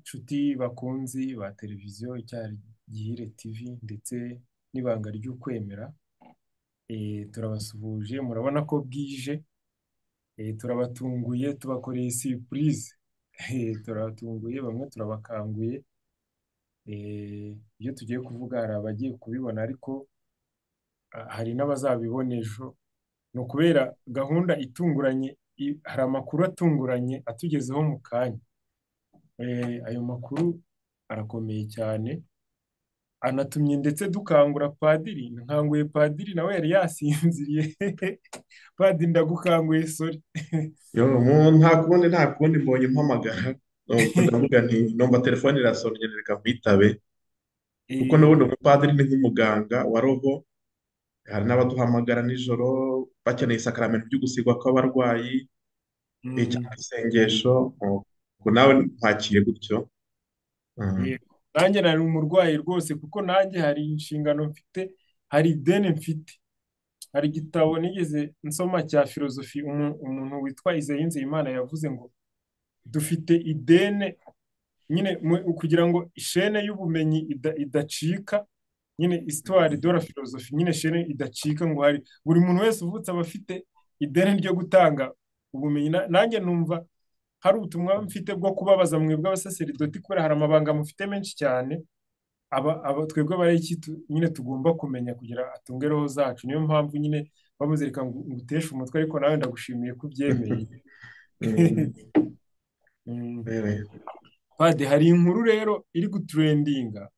inshuti bakunzi ba televiziyo Icyagihire TV ndetse n'ibanga ry'ukwemera. Turabasuhuje, murabona ko bwije. Turabatunguye, tubakoreye surprise. Turabatunguye, bamwe turabakanguye. Ibyo tugiye kuvuga hari abagiye kubibona, ariko hari n'abazabibona ejo. Ni ukubera gahunda itunguranye, hari amakuru atunguranye atugezeho mu kanya. Ayo makuru arakomeye cyane, anatumye ndetse dukangura padiri. Nkanguye padiri nawe yari yasinziriye. Padiri ndagukanguye, sorry. nta kundi mbonye impamagara nuko ndavuga nti numva telefone irasonnye reka mwitabe kuko Eh, n'ubundi umupadiri ni nk'umuganga wa roho. Hari n'abaduhamagara nijoro bakeneye isakaramentu ryo gusigwa kw'abarwayi mm, cyangwa isengesho. Ubwo nawe nkwakire gutyo. Mm, eh, nanjye nari umurwayi rwose, kuko nanjye hari inshingano mfite, hari ideni mfite. Hari igitabo nigeze nsoma cya filozofi, umuntu witwa Izeyinzeyimana yavuze ngo dufite idene, nyine kugira ngo ishene y'ubumenyi idacika, nyine histoire de la philosophie, nyine shene idacika, ngo hari buri muntu wese uvutse aba afite ideni ryo gutanga ubumenyi. Nanjye numva hari ubutumwa mfite bwo kubabaza mwebwe abasaseridoti, kubera hari amabanga mufite menshi cyane. Twebwe abareki nyine tugomba kumenya kugira atunge roho zacu. Niyo mpamvu nyine bamuzereka ngo nguteshe umutwe, ariko nawe ndagushimiye ko ubyemeye. mm, Mm. wewe, Pade, hari inkuru rero iri gutrendinga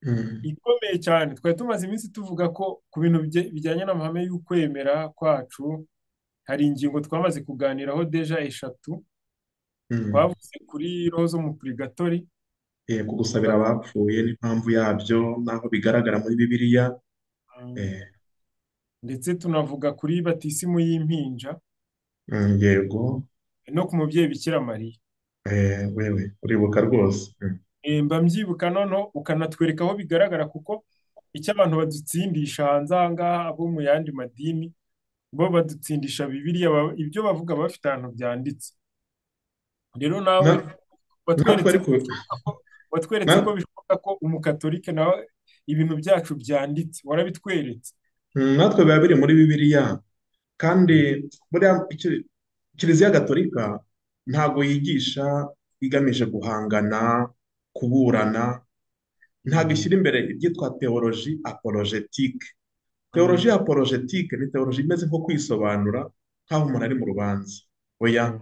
mm, ikomeye cyane. Twari tumaze iminsi tuvuga ko ku bintu bijyanye n'amahame y'ukwemera kwacu, hari ingingo twamaze kuganiraho deja eshatu. mm. Twavuze kuri roho zo mu purigatori, Ku gusabira abapfuye n'impamvu yabyo n'aho bigaragara muri Bibiliya. mm, eh, ndetse tunavuga kuri batisimu y'impinja Yego. no ku mubyeyi Bikira Mariya. Wewe uribuka rwose. Mba mbyibuka, noneho ukanatwereka aho bigaragara, kuko icyo abantu badutsindisha hanze aha ngaha, abo mu yandi madini, bo badutsindisha Bibiliya, ibyo bavuga bafite ahantu byanditse. Rero nawe Na- natwe watweretse ariko watweretse ko na- bishoboka ko umukatolike nawe ibintu byacu byanditse, warabitweretse. natwe biba biri muri Bibiliya. Kandi buriya Kiliziya Gatolika ntabwo yigisha igamije guhangana, kuburana. Ntabwo Mm, ishyira imbere ibyitwa teoloji apologetike. Teoloji mm, apologetike ni teoloji imeze nko kwisobanura nk'aho umuntu ari mu rubanza. Oya, mm,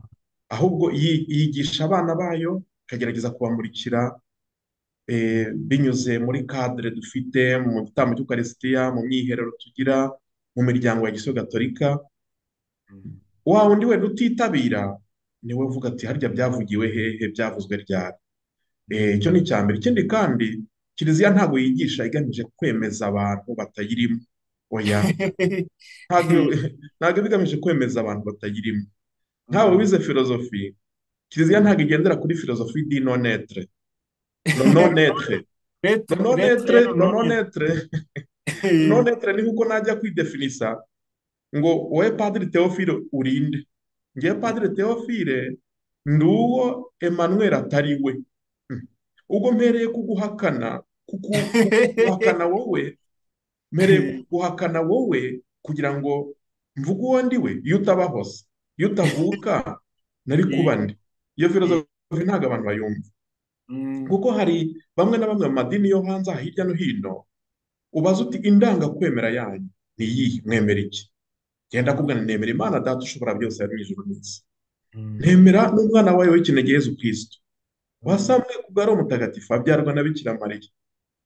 ahubwo yigisha abana bayo, ikagerageza kubamurikira binyuze muri kadire dufite mu gitambo cy'ukarisitiya, mu myiherero tugira mu miryango ya Gisiyo Gatolika. mm. Wa wundi wenda utitabira niwe uvuga ati harya byavugiwe hehe, byavuzwe ryari. Icyo ni icya mbere. Ikindi kandi Kiliziya ntabwo yigisha igamije kwemeza abantu batayirimo. Oya, ntabwo ntabwo iba igamije kwemeza abantu batayirimo. Ntawe Mm. wize filozofi, Kiliziya ntabwo igendera kuri filozofi di non etre. Non etre. Non Lettre etre, ya non none. etre. Non etre ni nkuko najya kwidefinisa ngo wowe Padiri Theophile urinde. Ngewe Padiri Theophile ndi uwo Emmanuel atari we. Ubwo mpereye kuguhakana, kuguhakana wowe, mpereye kuguhakana wowe kugira ngo mvuge uwo ndi we. Iyo utabaho se, iyo utavuka nari kuba ndi. Iyo filozofi ntabwo abantu bayumva, Mm. kuko hari bamwe na bamwe mu madini yo hanze aha hirya no hino, ubaza uti indangakwemera yanyu ni iyihe, mwemera iki? Genda kubwira nemera Imana Data ushobora byose ari mu ijuru n'isi. Mm. Nemera n'umwana wayo w'ikinege Yezu Kristo, Mm. wasamwe ku bwa Roho Mutagatifu, abyarwa na Bikira Mariya,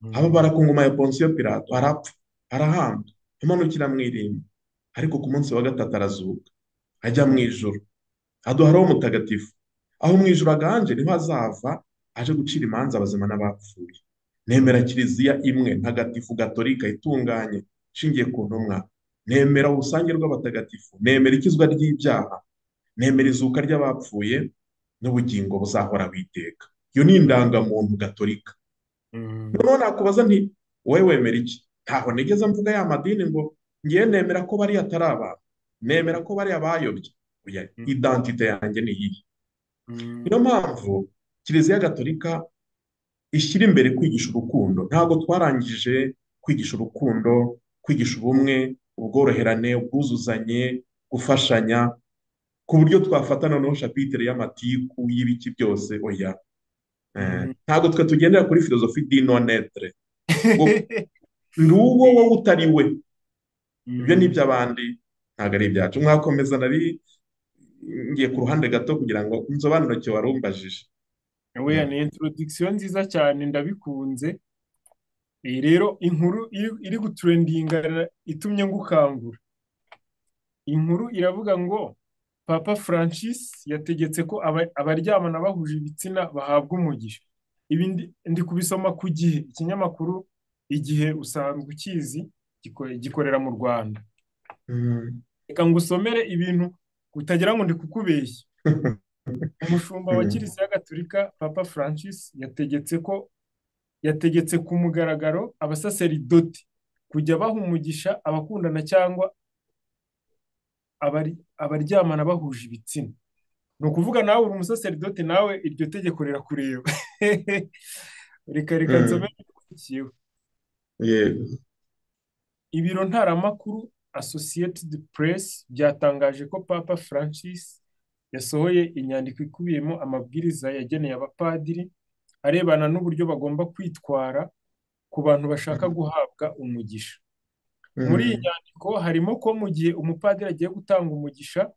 Mm. ababara ku ngoma ya Ponsiyo Pilato, arapfa, arahambwa, imanukira mu irimbi, ariko ku munsi wa gatatu arazuka, ajya mu Mm. ijuru, aduha Roho Mutagatifu. Aho mu ijuru aganje niho azava, aje gucira imanza abazima n'abapfuye. Nemera Mm. Kiliziya imwe ntagatifu gatolika itunganye ishingiye ku ntumwa. Nemera urusange rw'abatagatifu, nemera ikizwa ry'ibyaha, nemera izuka ry'abapfuye n'ubugingo buzahoraho iteka. Iyo ni indangamuntu gatolika. Mm. Noneho nakubaza nti wowe wemera iki? Ntaho nigeze mvuga ya madini ngo ngiye nemera ko bariya atari abantu, nemera ko bariya bayobye. Oya, Mm. identite yanjye ni iyihe? Mm. Niyo mpamvu kiliziya gatolika ishyira imbere kwigisha urukundo. Ntabwo twarangije kwigisha urukundo, kwigisha ubumwe, ubworoherane, ubwuzuzanye, gufashanya, ku buryo twafata noneho shapitire y'amatiku y'ibiki byose, oya. Mhm. Ntabwo twe tugendera kuri filozofi di non etre, ngo ndi uwo wowe utari we. Ibyo ni Mhm. iby'abandi, ntabwo ari ibyacu. Mwakomeza, nari ngiye ku ruhande gato kugira ngo nsobanurike wari umbajije. Oya, ni introduction nziza cyane ndabikunze. Rero inkuru iri gutrendinga itumye ngukangura. Inkuru iravuga ngo Papa Francis yategetse ko abaryamana bahuje ibitsina bahabwa umugisha. Ibi ndi kubisoma ku Gihe, ikinyamakuru Igihe usanzwe ukizi, gikorera mu Rwanda. Mm. Reka ngusomere ibintu utagira ngo ndi kukubeshya. Umushumba wa Mm. Kiliziya Gatolika Papa Francis yategetse ku mugaragaro abasaseridoti kujya baha umugisha abakundana cyangwa abaryamana bahuje ibitsina. Ni ukuvuga nawe uri umusaseridoti, nawe iryo tegeko rirakureba. Reka Mm. nsomere ibikurikiyeho. Yego. Ibiro ntaramakuru Associated Press byatangaje ko Papa Francis yasohoye inyandiko ikubiyemo amabwiriza yageneye abapadiri arebana n'uburyo bagomba kwitwara ku bantu bashaka Mm. guhabwa umugisha. Muri iyi Mm. nyandiko harimo ko mu gihe umupadiri agiye gutanga umugisha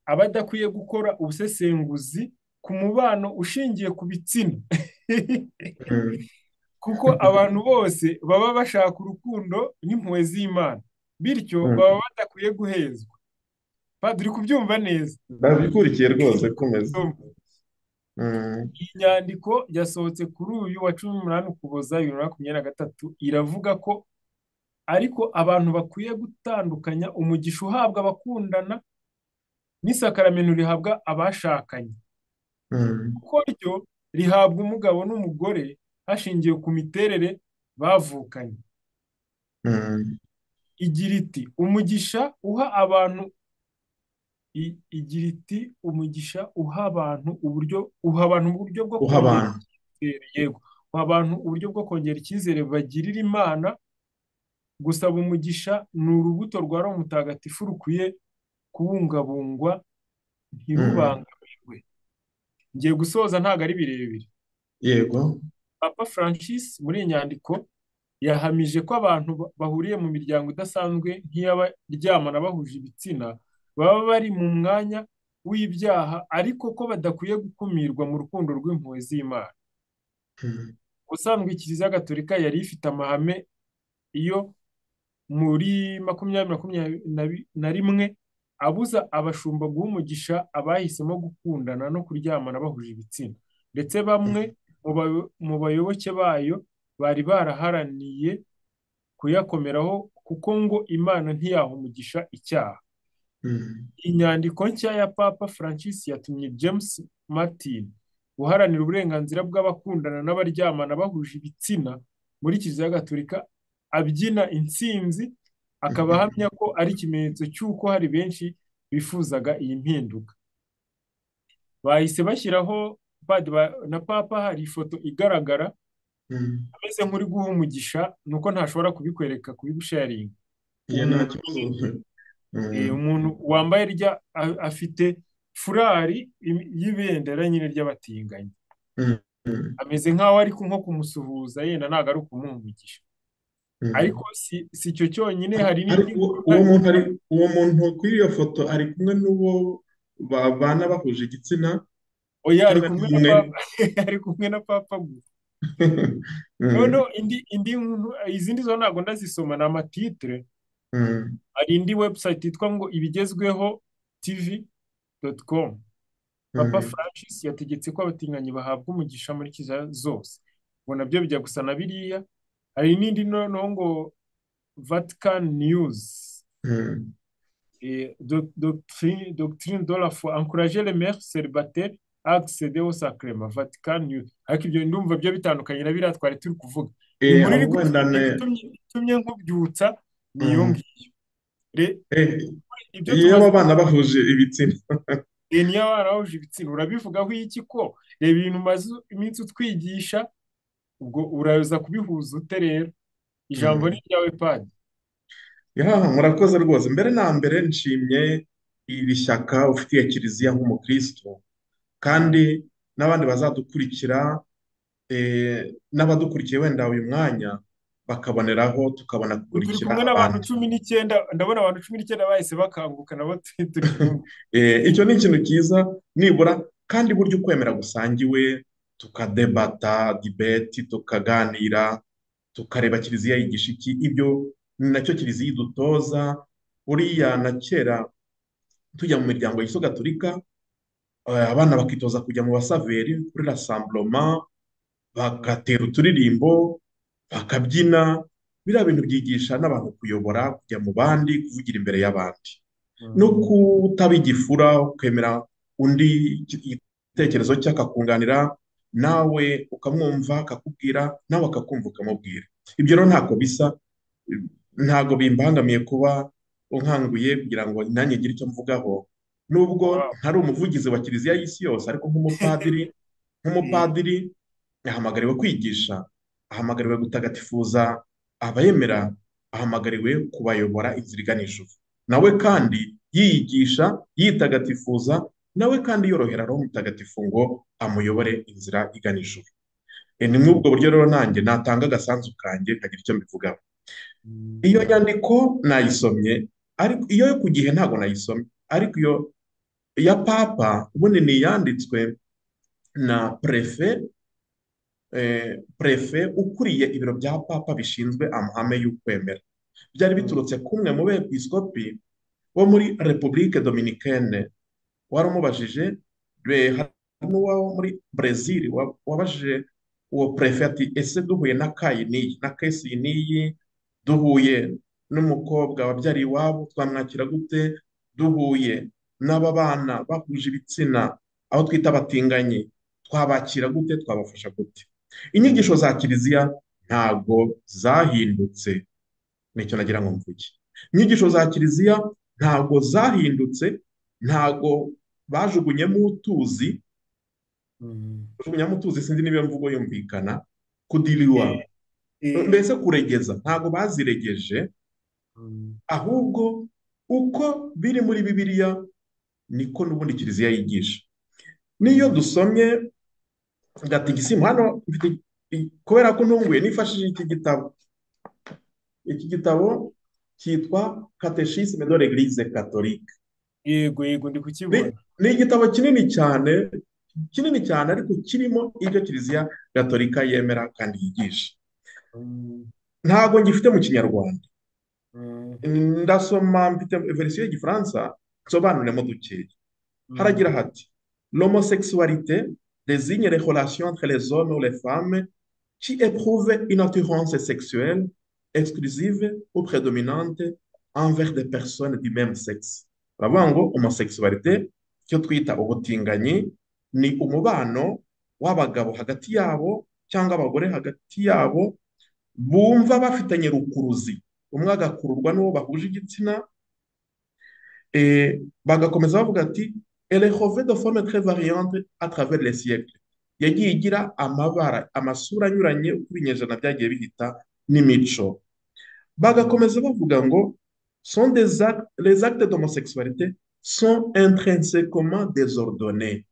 aba adakwiye gukora ubusesenguzi ku mubano ushingiye ku bitsina. Mm. Kuko abantu bose baba bashaka urukundo n'impuhwe z'Imana, bityo Mm. baba badakwiye guhezwa. Padiri, kubyumva neza. Ndabikurikiye rwose, komeza. Mm. Iyi nyandiko yasohotse kuri uyu wa 18 Ukuboza 2023, iravuga ko ariko abantu bakwiye gutandukanya umugisha uhabwa abakundana n'isakaramento rihabwa abashakanye, Mm. kuko ryo rihabwa umugabo n'umugore hashingiwe ku miterere bavukanye. Mm. Igira iti umugisha uha abantu uburyo bwo Uha kongera abantu. icyizere. Yego, uha abantu uburyo bwo kongera icyizere bagirira Imana. Gusaba umugisha ni urubuto rwa Roho Mutagatifu rukwiye kubungabungwa Mm. ntirubangamirwe. Ngiye gusoza, ntabwo ari birebire. Yego. Papa Francis muri iyi nyandiko yahamije ko abantu bahuriye mu miryango idasanzwe nk'iy'abaryamana bahuje ibitsina baba bari mu mwanya w'ibyaha, ariko ko badakwiye gukumirwa mu rukundo rw'impuhwe z'Imana. Mm. Ubusanzwe Kiliziya Gatolika yari ifite amahame iyo muri 2021 abuza abashumba guha umugisha abahisemo gukundana no kuryamana bahuje ibitsina, ndetse bamwe mu bayoboke bayo bari baraharaniye kuyakomeraho kuko ngo Imana ntiyaha umugisha icyaha. Mm. Inyandiko nshya ya Papa Francis yatumye James Martin uharanira uburenganzira bw'abakundana n'abaryamana bahuje ibitsina muri Kiliziya Gatolika abyina intsinzi, akaba ahamya ko ari ikimenyetso cy'uko hari benshi bifuzaga iyi mpinduka. Bahise bashyiraho na Papa hari ifoto igaragara Mm. ameze nk'uri guha umugisha, nuko ntashobora kubikwereka kubigusharinga. Iyo nta kibazo. Mm. Umuntu wambaye afite furari y'ibendera nyine ry'abatinganyi, Mm. Mm. ameze nk'aho ari nko kumusuhuza, yenda ntabwo ari ukumuha umugisha. Mm. Ariko si cyo cyonyine, hari Ariko n'indi nkuru uwo muntu kuri iyo foto ari kumwe n'uwo babana bahuje igitsina, oya, cyangwa ni umwe? ari kumwe na Papa gusa. Mm. Noneho indi nkuru, izindi zo ntabwo ndazisoma, ni amatitire. Mm. Hari indi website yitwa ngo ibigezweho tv.com. Papa Mm. Francis yategetse ko abatinganyi bahabwa umugisha muri kiliziya zose, ngo nabyo bijya gusa na biriya. Hari n'indi noneho ngo Vatican News, Mm. doctrine de la foi, encourager les mères célibataires à accéder au sacrement. Vatican News. Ariko ibyo ndumva byo bitandukanye na biriya twari turi kuvuga. Inkuru iri Wenda itumye nkubyutsa ni iyo Mm. ngiyo. Ibyo iyo tumaze abana bahuje ibitsina. niyo abana bahuje ibitsina urabivugaho iki ko reba ibintu umaze iminsi utwigisha ubwo uraza kubihuza ute rero ijambo ni Mm. iryawe padi. Murakoze rwose. Mbere na mbere nshimye iri shyaka ufitiye kiliziya nk'umukristo, kandi n'abandi bazadukurikira, n'abadukurikiye wenda uyu mwanya bakaboneraho tukabona Ubu turi kumurikira kumwe n'abantu abandi. 19, ndabona abantu 19 bahise bakanguka nabo turi kumwe. Icyo ni ikintu cyiza nibura, kandi burya ukwemera gusangiwe, tukadebata dibeti, tukaganira, tukareba kiliziya yigisha iki. Ibyo ni nacyo kiliziya idutoza. Buriya na kera tujya mu miryango y'Iso Gatolika, abana bakitoza kujya mu basaveri kuri rasamburoma, bagatera uturirimbo, bakabyina. Biriya bintu byigisha n'abantu kuyobora, kujya mu bandi, kuvugira imbere y'abandi, no kutaba igifura, ukemera undi igitekerezo cye akakunganira, nawe ukamwumva akakubwira, nawe akakumva ukamubwira. Ibyo rero ntako bisa, ntabwo bimbangamiye kuba unkanguye kugira ngo nanjye ngire icyo mvugaho, nubwo Wow. ntari umuvugizi wa kiliziya y'isi yose, ariko nk'umupadiri ahamagariwe kwigisha, ahamagariwe gutagatifuza abayemera, ahamagariwe kubayobora inzira igana ijuru. Nawe kandi yiyigisha, yitagatifuza, nawe kandi yorohera Roho Mutagatifu ngo amuyobore inzira igana ijuru. Ni muri ubwo buryo rero nanjye natanga agasanzu kanjye nkagira icyo mbivugaho. Iyo nyandiko nayisomye, ariko iyo yo ku gihe ntabwo nayisomye, ariko iyo ya papa ubundi ni iyanditswe na prefe ukuriye ibiro bya papa bishinzwe amahame y'ukwemera. Byari biturutse kumwe mu bepiskopi bo muri Repubulike Dominikene, waramubajije. Hari n'uwo muri Brezil wabajije uwo prefe ati ese duhuye na kayi n'iyi na kesi n'iyi, duhuye n'umukobwa wabyariye iwabo twamwakira gute, duhuye n'aba bana bahuje ibitsina aho twita abatinganyi twabakira gute, twabafasha gute. Inyigisho za kiliziya ntabwo zahindutse, nicyo nagira ngo mvuge. Inyigisho za kiliziya ntabwo zahindutse, ntabwo bajugunyemo utuzi. Kujugunyamo utuzi sinzi niba iyo mvugo yumvikana. Kudiriwa, mbese kuregeza, ntabwo baziregeje, ahubwo uko biri muri Bibiliya niko n'ubundi kiliziya yigisha. N'iyo dusomye gatigisimu hano, kubera ko ntunguye nifashishije iki gitabo cyitwa Catechisme de l'Église catholique. Yego ndi kukibona. Ni igitabo kinini cyane ariko kirimo ibyo kiliziya gatolika yemera kandi yigisha. Ntabwo ngifite mu kinyarwanda, ndasoma, mfite verisiyo y'igifaransa nsobanuremo dukeya. Haragira hati: l'homosexualité désigne les relations entre les hommes ou les femmes qui éprouvent une attirance sexuelle exclusive ou prédominante envers des personnes du même sexe. Baravuga ngo homosexualité, icyo twita ubutinganyi, ni umubano w'abagabo hagati yabo cyangwa abagore hagati yabo bumva bafitanye rukuruzi, umwe agakururwa n'uwo bahuje igitsina. Bagakomeza bavuga ati elle revêt de formes très variantes à travers les siècles. Yagiye igira amabara, amasura anyuranye uko ibinyejana byagiye bihita n'imico. Bagakomeza bavuga ngo les actes d'homosexualité sont intrinsèquement désordonnés.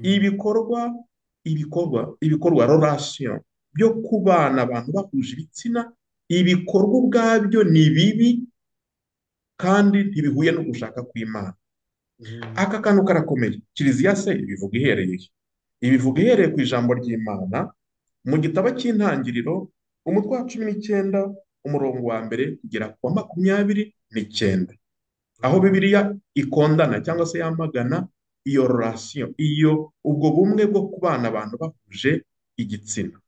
ibikorwa relation byo kubana abantu bahuje ibitsina, ibikorwa ubwabyo ni bibi kandi ntibihuye no gushaka kw'Imana. Aka kantu karakomeye. Kiliziya se ibivuga ihereye ku ijambo ry'Imana mu gitabo cy'Intangiriro umutwe wa 19 umurongo wa mbere kugera ku wa 29, aho Bibiliya ikondana cyangwa se yamagana iyo relation, ubwo bumwe bwo kubana abantu bahuje igitsina.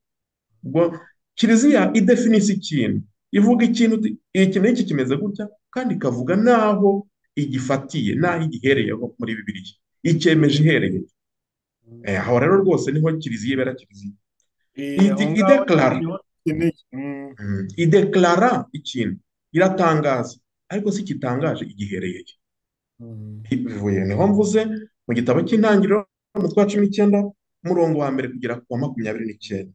Ubwo kiliziya idefinisa ikintu, ivuga ikintu iki n'iki kimeze gutya, kandi ikavuga naho igifatiye, naho igihereyeho muri Bibiliya, icyemeje ihereye. Aho rero rwose niho kiliziya ibera kiliziya. Ideklara ikintu, iratangaza, ariko si igitangaje igihereye. bivuye niho mvuze mu gitabo cy'intangiriro umutwe wa 19 umurongo wa mbere kugera ku wa 29.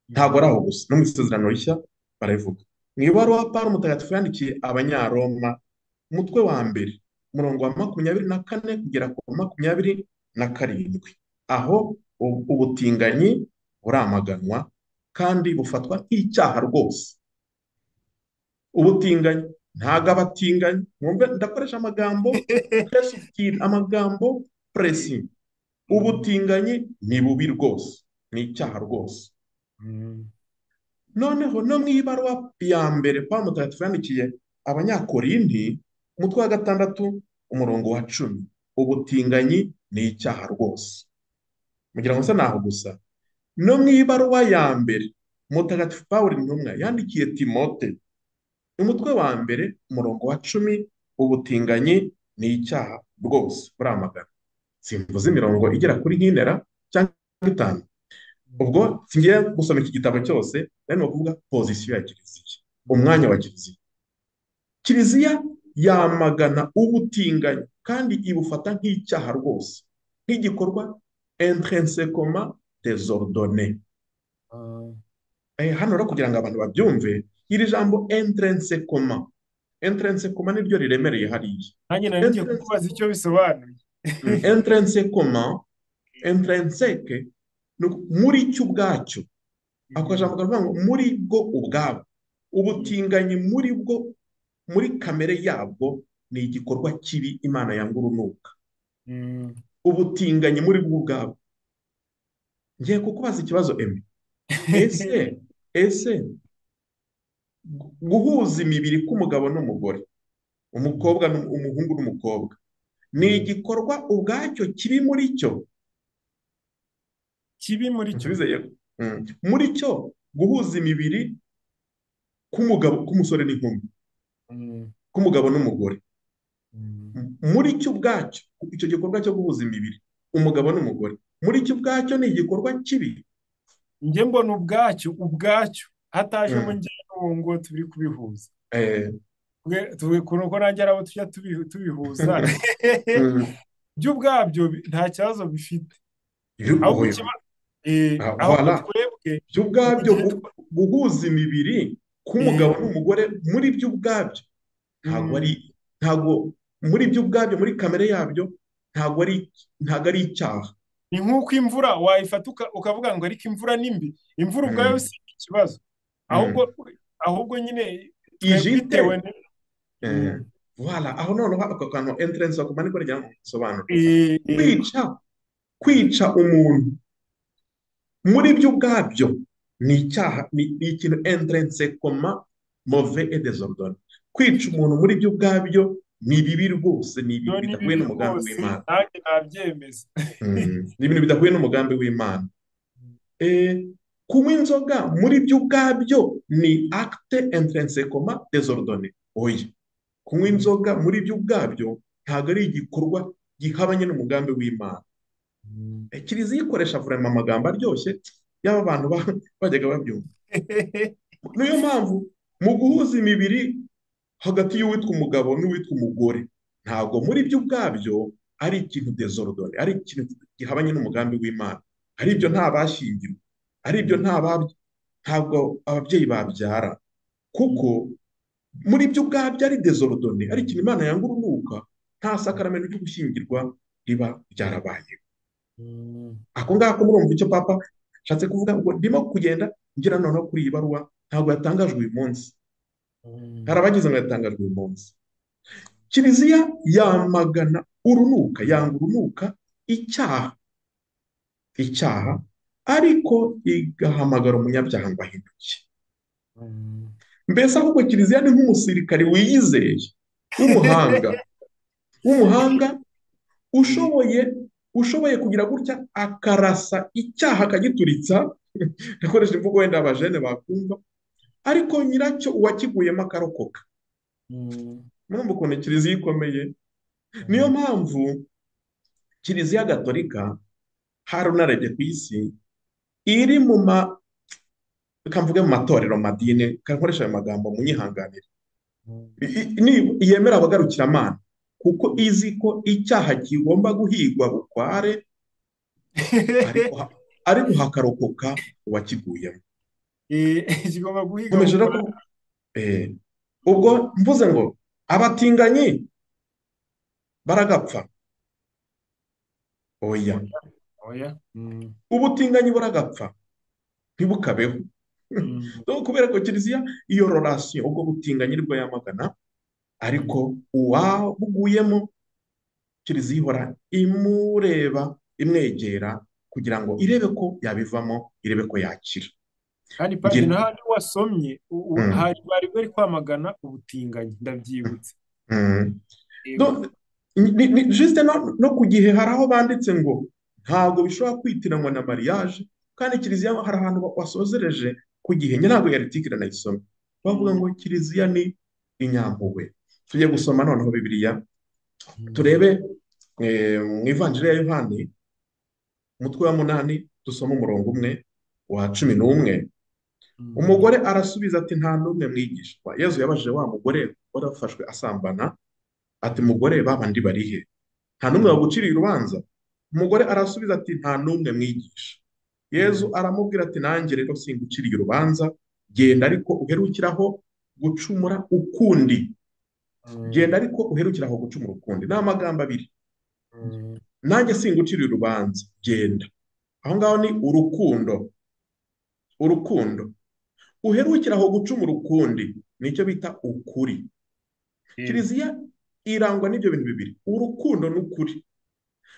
Ntabwo ari aho gusa, no mu isezerano rishya barabivuga. Mu ibaruwa Pawulo mutagatifu yandikiye Abanyaroma, umutwe wa mbere, umurongo wa 24 kugera ku wa 27, aho ubutinganyi buramaganwa kandi bufatwa nk'icyaha rwose. Ubutinganyi ntago abatinganyi, mwumve ndakoresha amagambo presubtile, amagambo presi. Ubutinganyi ni bubi rwose, ni icyaha rwose. Noneho no mu ibaruwa ya mbere Pawulo mutagatifu yandikiye Abanyakorinti, umutwe wa 6 umurongo wa 10, ubutinganyi ni icyaha rwose. Mugira ngo se naho gusa, no mu ibaruwa ya mbere mutagatifu Pawulo intumwa yandikiye Timote, umutwe wa mbere umurongo wa 10, ubutinganyi ni icyaha rwose buramagana. Simvuze imirongo igera kuri nk'inera cyangwa 5. Ubwo singiye gusoma iki gitabo cyose, ari no kuvuga pozisiyo ya Kiliziya, umwanya wa Kiliziya. Kiliziya yamagana ubutinganyi kandi ibufata nk'icyaha rwose, nk'igikorwa intrinsèquement désordonné. Hano rero kugira ngo abantu babyumve, iri jambo intrinsèquement, intrinsèquement niryo riremereye hariya. nanjye nari ngiye kukubaza icyo bisobanuye. Intrinsèquement, intrinsèque muri cyo ubwacyo, ako jambo kavuga ngo muri bwo ubwabo. Ubutinganyi muri bwo, muri kamere yabwo, ni igikorwa kibi Imana yanga urunuka. Ubutinganyi muri bwo ubwabo. Ngiye kukubaza ikibazo Emi, ese guhuza imibiri k'umugabo n'umugore, umuhungu n'umukobwa, ni igikorwa ubwacyo kibi muri cyo? Kibi muri cyo? Muri cyo guhuza imibiri k'umusore n'inkumi, k'umugabo n'umugore, muri cyo ubwacyo, icyo gikorwa cyo guhuza imibiri umugabo n'umugore, muri cyo ubwacyo ni igikorwa kibi. Njye mbona ubwacyo hatajemo njyewe ngo turi kubihuza. Kuko nanjye ari abo tujya tubihuza, byo ubwabyo nta kibazo bifite. Ahubwo twebwe byo ubwabyo guhuza imibiri k'umugabo n'umugore, muri byo ubwabyo ntabwo muri byo ubwabyo, muri kamere yabyo, ntabwo ari icyaha. Ni nk'uko imvura wayifata ukavuga ngo ariko imvura ni mbi. Imvura ubwayo si ikibazo, ahubwo nyine bitewe voilà, aho noneho ako kantu intrinsèquement niko rya sobanura. Kwica umuntu muri byo ubwabyo ni icyaha, ni ikintu intrinsèquement mauvais et désordonné. Kwica umuntu muri byo ubwabyo ni bibi rwose, ni ibintu bidahuye n'umugambi w'Imana. Nanjye nabyemeza. Ni ibintu bidahuye n'umugambi w'Imana. Kunywa inzoga muri byo ubwabyo ni acte intrinsèquement désordonné. Oya, kunywa inzoga muri byo ubwabyo ntabwo ari igikorwa gihabanye n'umugambi w'Imana. Kiliziya ikoresha vraiment amagambo aryoshye y'aba bantu bajyaga babyumva. Niyo mpamvu mu guhuza imibiri hagati y'uwitwa umugabo n'uwitwa umugore, ntabwo muri byo ubwabyo ari ikintu désordonné, ari ikintu gihabanye n'umugambi w'Imana. Ari ibyo nta bashyingirwa, ari ibyo ntabwo ababyeyi babyara, kuko muri byo ubwabyo ari désordonné, ari ikintu Imana yanga urunuka, nta sakaramento ryo gushyingirwa riba ryarabaye. Ako ngako murumva icyo Papa ashatse kuvuga, ngo ndimo kugenda ngira noneho kuri iyi baruwa ntabwo yatangajwe uyu munsi, hari abagize ngo yatangajwe uyu munsi. Kiliziya yamagana urunuka, yanga urunuka, icyaha, ariko igahamagara umunyabyaha ngo ahinduke. Mbese ahubwo Kiliziya ni nk'umusirikari wiyizeye w'umuhanga ushoboye kugira gutya akarasa icyaha akagituritsa, ndakoresha imvugo wenda abajene bakumva, ariko nyiracyo uwakiguyemo akarokoka. Murumva ukuntu Kiliziya ikomeye. Niyo mpamvu Kiliziya Gatolika hari unarebye ku isi iri mu matorero madini, kankoresha ayo magambo munyihanganire, yemera abagarukiramana, kuko izi ko icyaha kigomba guhigwa bukware, ariko ariko hakarokoka uwakiguyemo. kigomba guhiga nkomeje rero bukora. ubwo mvuze ngo abatinganyi baragapfa, oya, Oya, oya. ubutinganyi buragapfa ntibukabeho. Kubera ko kiliziya iyo rorasiyo, ubwo butinganyi nibwo yamagana, ariko uwabuguyemo kiliziya ihora imureba, imwegera kugira ngo irebe ko yabivamo, irebe ko yakira. kandi padiri n'ahandi wasomye hari bari bari kwamagana ubutinganyi, ndabyibutse. Juste no ku gihe hari aho banditse ngo ntabwo bishobora kwitiranwa na mariage, kandi kiliziya hari ahantu wasozereje ku gihe, ntabwo yari tikira nayisome, bavuga ngo kiliziya ni inyampuhwe. Tujye gusoma noneho Bibiliya, turebe mu ivanjiri ya Yohani umutwe wa 8 dusoma umurongo umwe wa 11. Umugore arasubiza ati nta n'umwe mwigishwa. Yezu yabajije wa mugore warafashwe asambana ati mugore babandi barihe, nta n'umwe waguciriye urubanza? Umugore arasubiza ati nta n'umwe mwigisha. Yezu aramubwira ati nanjye rero singuciriye urubanza, genda ariko uherukiraho gucumura ukundi. Genda ariko uherukiraho gucumura ukundi. Ni amagambo abiri. Nanjye singuciriye urubanza, genda. Aho ngaho ni urukundo. Urukundo uherukiraho gucumura ukundi nicyo bita ukuri. Kiliziya irangwa n'ibyo bintu bibiri, urukundo n'ukuri.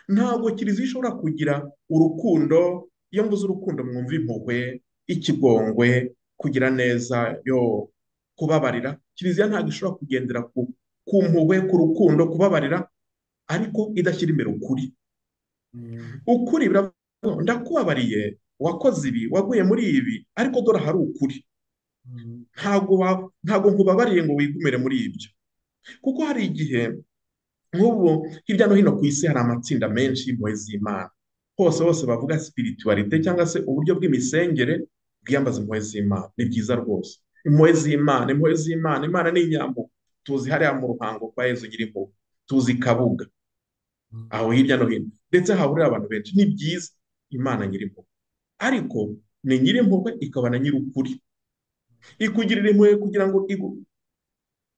Ntabwo kiliziya ishobora kugira urukundo, iyo mvuze urukundo mwumva impuhwe, ikigongwe, kugira neza, yo kubabarira. Kiliziya ntabwo ishobora kugendera ku mpuhwe, ku rukundo, kubabarira, ariko idashyira imbere ukuri. Ukuri biravuga ndakubabariye, wakoze ibi, waguye muri ibi, ariko dore hari ukuri. Ntabwo nkubabariye ngo wigumire muri ibyo, kuko hari igihe nk'ubu hirya no hino ku isi hari amatsinda menshi y'impuhwe z'Imana, hose bavuga spiritualite cyangwa se uburyo bw'imisengere bwiyambaza impuhwe z'Imana. Ni byiza rwose, impuhwe z'Imana, impuhwe z'Imana. Imana ni inyampuhwe, tuzi hariya mu ruhango kwa Yezu ugira impuhwe, tuzi Kabuga, aho hirya no hino, ndetse hahurira abantu benshi. Ni byiza, Imana nyirimpuhwe, ariko ni nyirimpuhwe ikaba na nyir'ukuri. Ikugirira impuhwe kugira ngo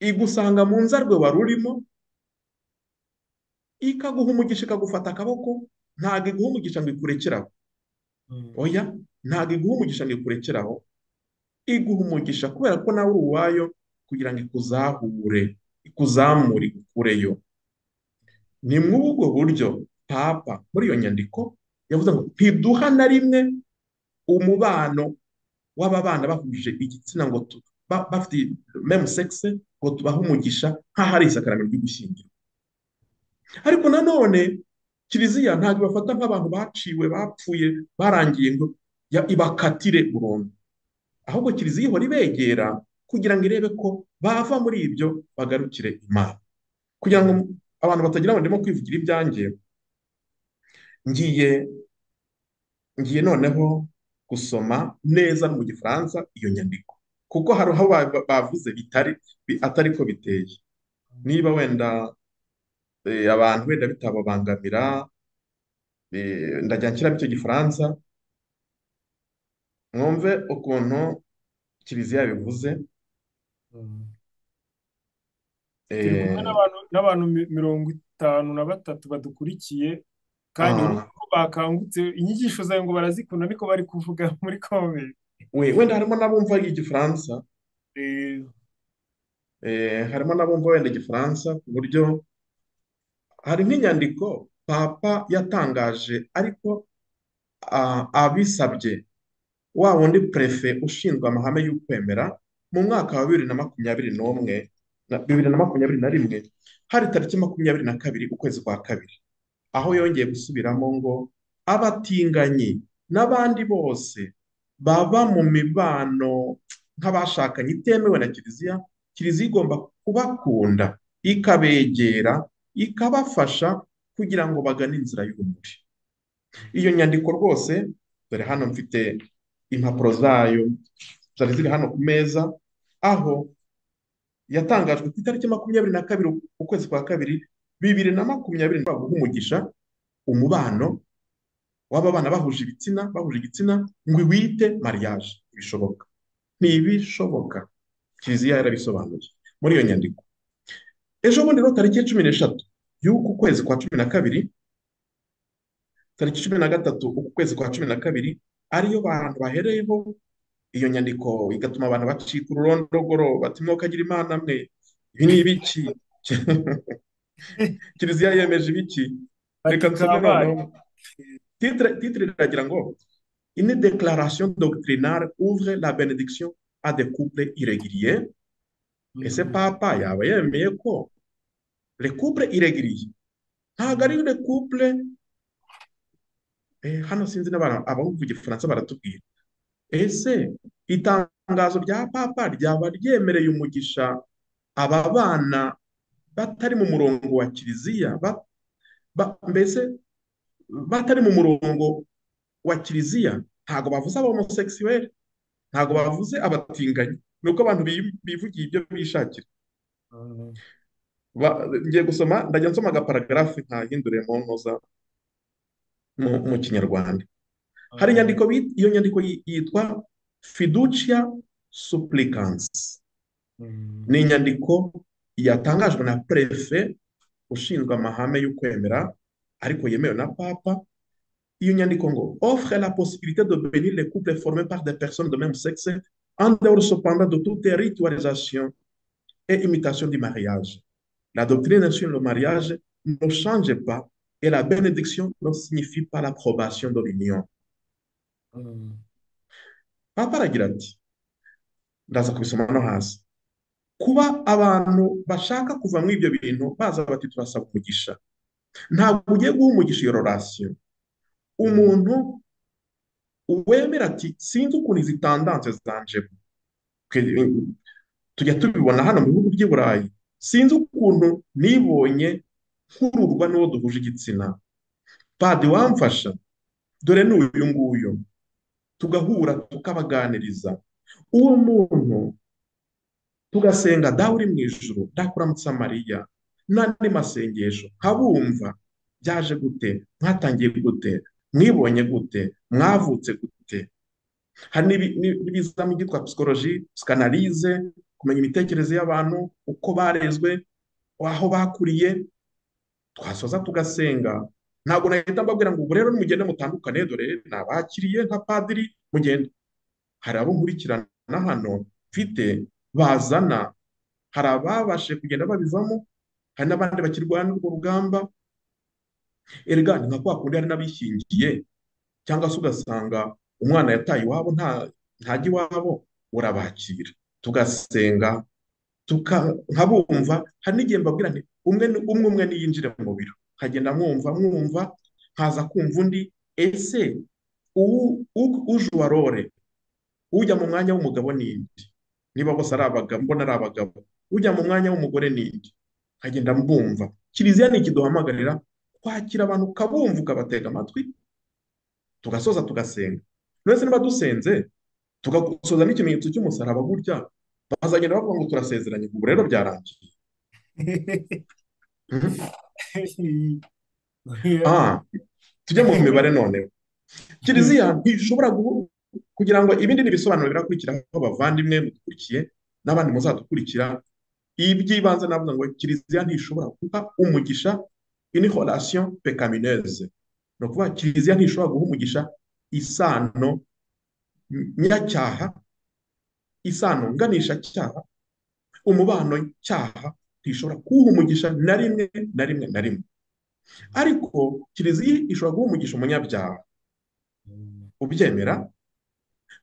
igusanga mu nzarwe wari urimo, ikaguha umugisha, ikagufata akaboko. Ntabwo iguha umugisha ngo ikurekeraho, oya, ntabwo iguha umugisha ngo ikurekeraho, iguha umugisha kubera ko nawe uri uwayo, kugira ngo ikuzahure, ikuzamure, igukureyo. Ni muri ubwo buryo Papa muri iyo nyandiko yavuze ngo ntiduha na rimwe umubano w'aba bana bahuje igitsina ngo bafite meme sexe ngo tubahe umugisha nk'aho ari isakaramentu ry'ugushyingira. Ariko nanone kiliziya ntabwo ibafata nk'abantu baciwe, bapfuye, barangiye ngo ibakatire burundu, ahubwo kiliziya ihora ibegera kugira ngo irebe ko bava muri ibyo bagarukire Imana. Kugira ngo abantu batagira ngo ndimo kwivugira ibyanjye, ngiye noneho gusoma neza mu Gifaransa iyo nyandiko, kuko hari aho bavuze atari ko biteye. Niba wenda abantu wenda bitababangamira, ndajya nshyiramo icyo Gifaransa mwumve ukuntu kiliziya bivuze. turi kumwe n'abantu 53 badukurikiye, kandi urubwo bakangutse inyigisho zawe ngo barazikunda, ariko bari kuvuga muri comment. Wenda harimo n'abumva Igifaransa, harimo n'abumva wenda Igifaransa, ku buryo hari nk'inyandiko Papa yatangaje, ariko abisabye wa wundi prefe ushinzwe amahame y'ukwemera mu mwaka wa 2021 hari tariki 22 ukwezi kwa kabiri, aho yongeye gusubiramo ngo abatinganyi n'abandi bose baba mu mibano nk'abashakanye itemewe na kiliziya, kiliziya igomba kubakunda, ikabegera, ikabafasha kugira ngo bagane inzira y'urumuri. Iyo nyandiko rwose, dore hano mfite impapuro zayo zari ziri hano ku meza, aho yatangajwe ku itariki 22 ukwezi kwa kabiri 2020 guha umugisha umubano w'aba bana bahuje igitsina ngo wite mariage. Bishoboka? Ntibishoboka. Kiliziya yarabisobanuye muri iyo nyandiko. Ejo bundi rero tariki 13 y'uku kwezi kwa 12, tariki 13 uku kwezi kwa 12 ariyo bantu bahereyeho iyo nyandiko, igatuma abantu bacika ururondogoro bati mwokagira imana mwe, ibi ni ibiki? Kiliziya yemeje ibiki? bati Reka nsome kabaye. noneho. Titre iragira ngo une déclaration doctrinale ouvre la bénédiction à des couples irréguliers. Ese papa yaba yemeye ko les couples irréguliers, ntabwo ari les couples hano sinzi n'abantu abavuga igifaransa baratubwira, ese itangazo rya papa ryaba ryemereye umugisha aba bana batari mu murongo wa kiliziya, mbese batari mu murongo wa kiliziya? Ntabwo bavuze abahomosexuel, ntabwo bavuze abatinganyi, nuko abantu bivugiye ibyo bishakira. Ngiye gusoma, ndajya nsoma agaparagarafe nkahindure mu ntoza mu kinyarwanda. Hari inyandiko, iyo nyandiko yitwa fiducia supplicans. Ni inyandiko yatangajwe na prefe ushinzwe amahame y'ukwemera ariko yemewe na papa. Iyo nyandiko ngo offre la possibilité de bénir les couples formés par des personnes de même sexe en dehors cependant de toute ritualisation et imitation du mariage. La doctrine sur le mariage ne change pas et la bénédiction ne signifie pas l'approbation de l'union. Papa aragira ati, ndaza kubisoma no hasi, kuba abantu bashaka kuva muri ibyo bintu baza bati turasaba umugisha, ntabwo ugiye guha umugisha iyo relation umuntu wemera ati sinzi ukuntu izi tandanse zanje, tujya tubibona hano mu bihugu by'i Burayi, sinzi ukuntu nibonye nkururwa n'uwo duhuje igitsina, padi wamfasha, dore n'uyu nguyu, tugahura tukabaganiriza, uwo muntu tugasenga dawe uri mu ijuru, ndakuramutsa Mariya, n'andi masengesho nkabumva, byaje gute, mwatangiye gute, mwibonye gute, mwavutse gute. Hari n'ibizami byitwa psychologie, psychanalyse, kumenya imitekerereze y'abantu, uko barezwe, aho bakuriye, twasoza tugasenga. Ntabwo nahita mbabwira ngo ubu rero nimugende mutandukane, dore nabakiriye nka padiri, mugende. Hari abo nkurikirana hano mfite bazana, hari ababashe kugenda babivamo, hari n'abandi bakirwana urwo rugamba. Erega ni nka kwa kundi hari n'abishingiye, cyangwa se ugasanga umwana yataye iwabo ntajya iwabo, urabakira tugasenga nkabumva. Hari n'igihe mbabwira nti umwe niyinjire mu biro, nkagenda mwumva, nkaza kumva undi, ese uje uwarore, ujya mu mwanya w'umugabo n'indi, niba bose ari abagabo, mbona ari abagabo, ujya mu mwanya w'umugore n'indi, nkagenda mbumva. Kiliziya ni ikiduhamagarira kwakira abantu, ukabumva, ukabatega amatwi, tugasoza tugasenga. None niba dusenze tugasoza n'ikimenyetso cy'umusaraba, gutya bazagenda bavuga ngo turasezeranye, ubu rero byarangiye. Tujye mu mibare none. Kiliziya ntishobora kugira ngo ibindi n'ibisobanuro birakurikiraho, abavandimwe mudukurikiye n'abandi muzadukurikira, iby'ibanze navuga ngo Kiliziya ntishobora guha umugisha une relation pécamineuse. No kuvuga Kiliziya ntishobora guha umugisha isano nyacyaha, isano nganisha cyaha, umubano cyaha, ntishobora kuha umugisha na rimwe. Ariko Kiliziya ishobora guha umugisha umunyabyaha ubyemera,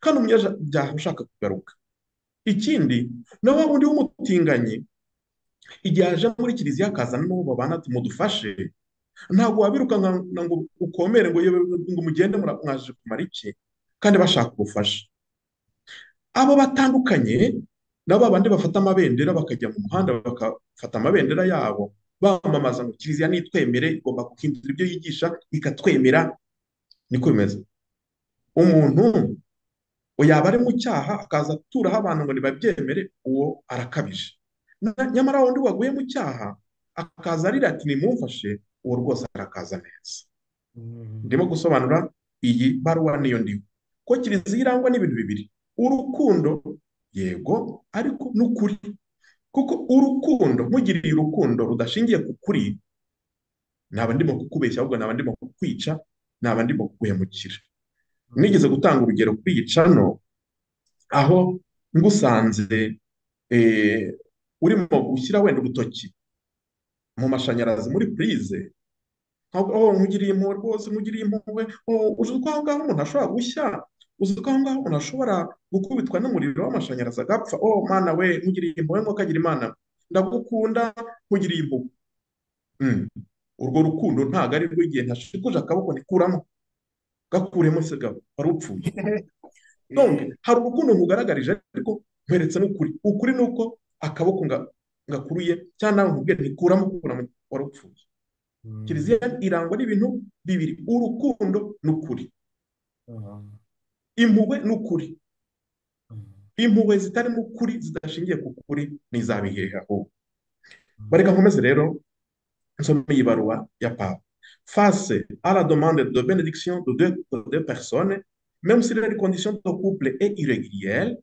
kandi umunyabyaha ushaka kugaruka. Ikindi, na wa wundi w'umutinganyi igihe aje muri Kiliziya akazana n'uwo babana ati mudufashe, ntabwo wabiruka ngo ukomere ngo mugende mwaje kumara iki, kandi bashaka ubufasha. Abo batandukanye nabo bandi bafata amabendera bakajya mu muhanda bagafata amabendera yabo bamamaza ngo Kiliziya nitwemere, igomba guhindura ibyo yigisha ikatwemera. Niko bimeze. Umuntu yaba ari mu cyaha akaza aturaho abantu ngo nibabyemere, uwo arakabije. Nyamara wundi waguye mu cyaha akaza arira ati nimumfashe, uwo rwose arakaza neza. Mm. Ndimo gusobanura iyi baruwa niyo ndiho, ko kiliziya irangwa n'ibintu bibiri: urukundo, yego, ariko n'ukuri. Kuko urukundo, nkugiriye urukundo rudashingiye ku kuri, naba ndimo kukubeshya, ahubwo naba ndimo kukwica, naba ndimo kuguhemukira. Nigeze gutanga urugero kuri iyi cano, aho ngusanze urimo gushyira wenda urutoki mu mashanyarazi muri purize, nkugiriye impuhwe rwose, nkugiriye impuhwe, uzi ko aho ngaho umuntu ashobora gushya, uzi ko aho ngaho umuntu ashobora gukubitwa n'umuriro w'amashanyarazi agapfa, mana we, nkugiriye impuhwe nk'uko agira Imana, ndagukunda, nkugiriye impuhwe. Urwo rukundo ntabwo ari rwo igihe ntashikuje akaboko nikuramo, gakuremo se gabo, wari upfuye. None hari urukundo nkugaragarije, ariko nkweretse n'ukuri. Ukuri ni uko akaboko ngakuruye, cyangwa nawe nkubwire ntikuramo, kuramo, wari upfuye. Kiliziya irangwa n'ibintu bibiri: urukundo n'ukuri, impuhwe n'ukuri. Impuhwe zitarimo ukuri, zidashingiye ku kuri, n'izabiheha ahubwo. Bareka nkomeze rero nsome iyi baruwa ya Papa. Face à la demande de bénédiction de deux personnes, même si les conditions de couple est irrégulière,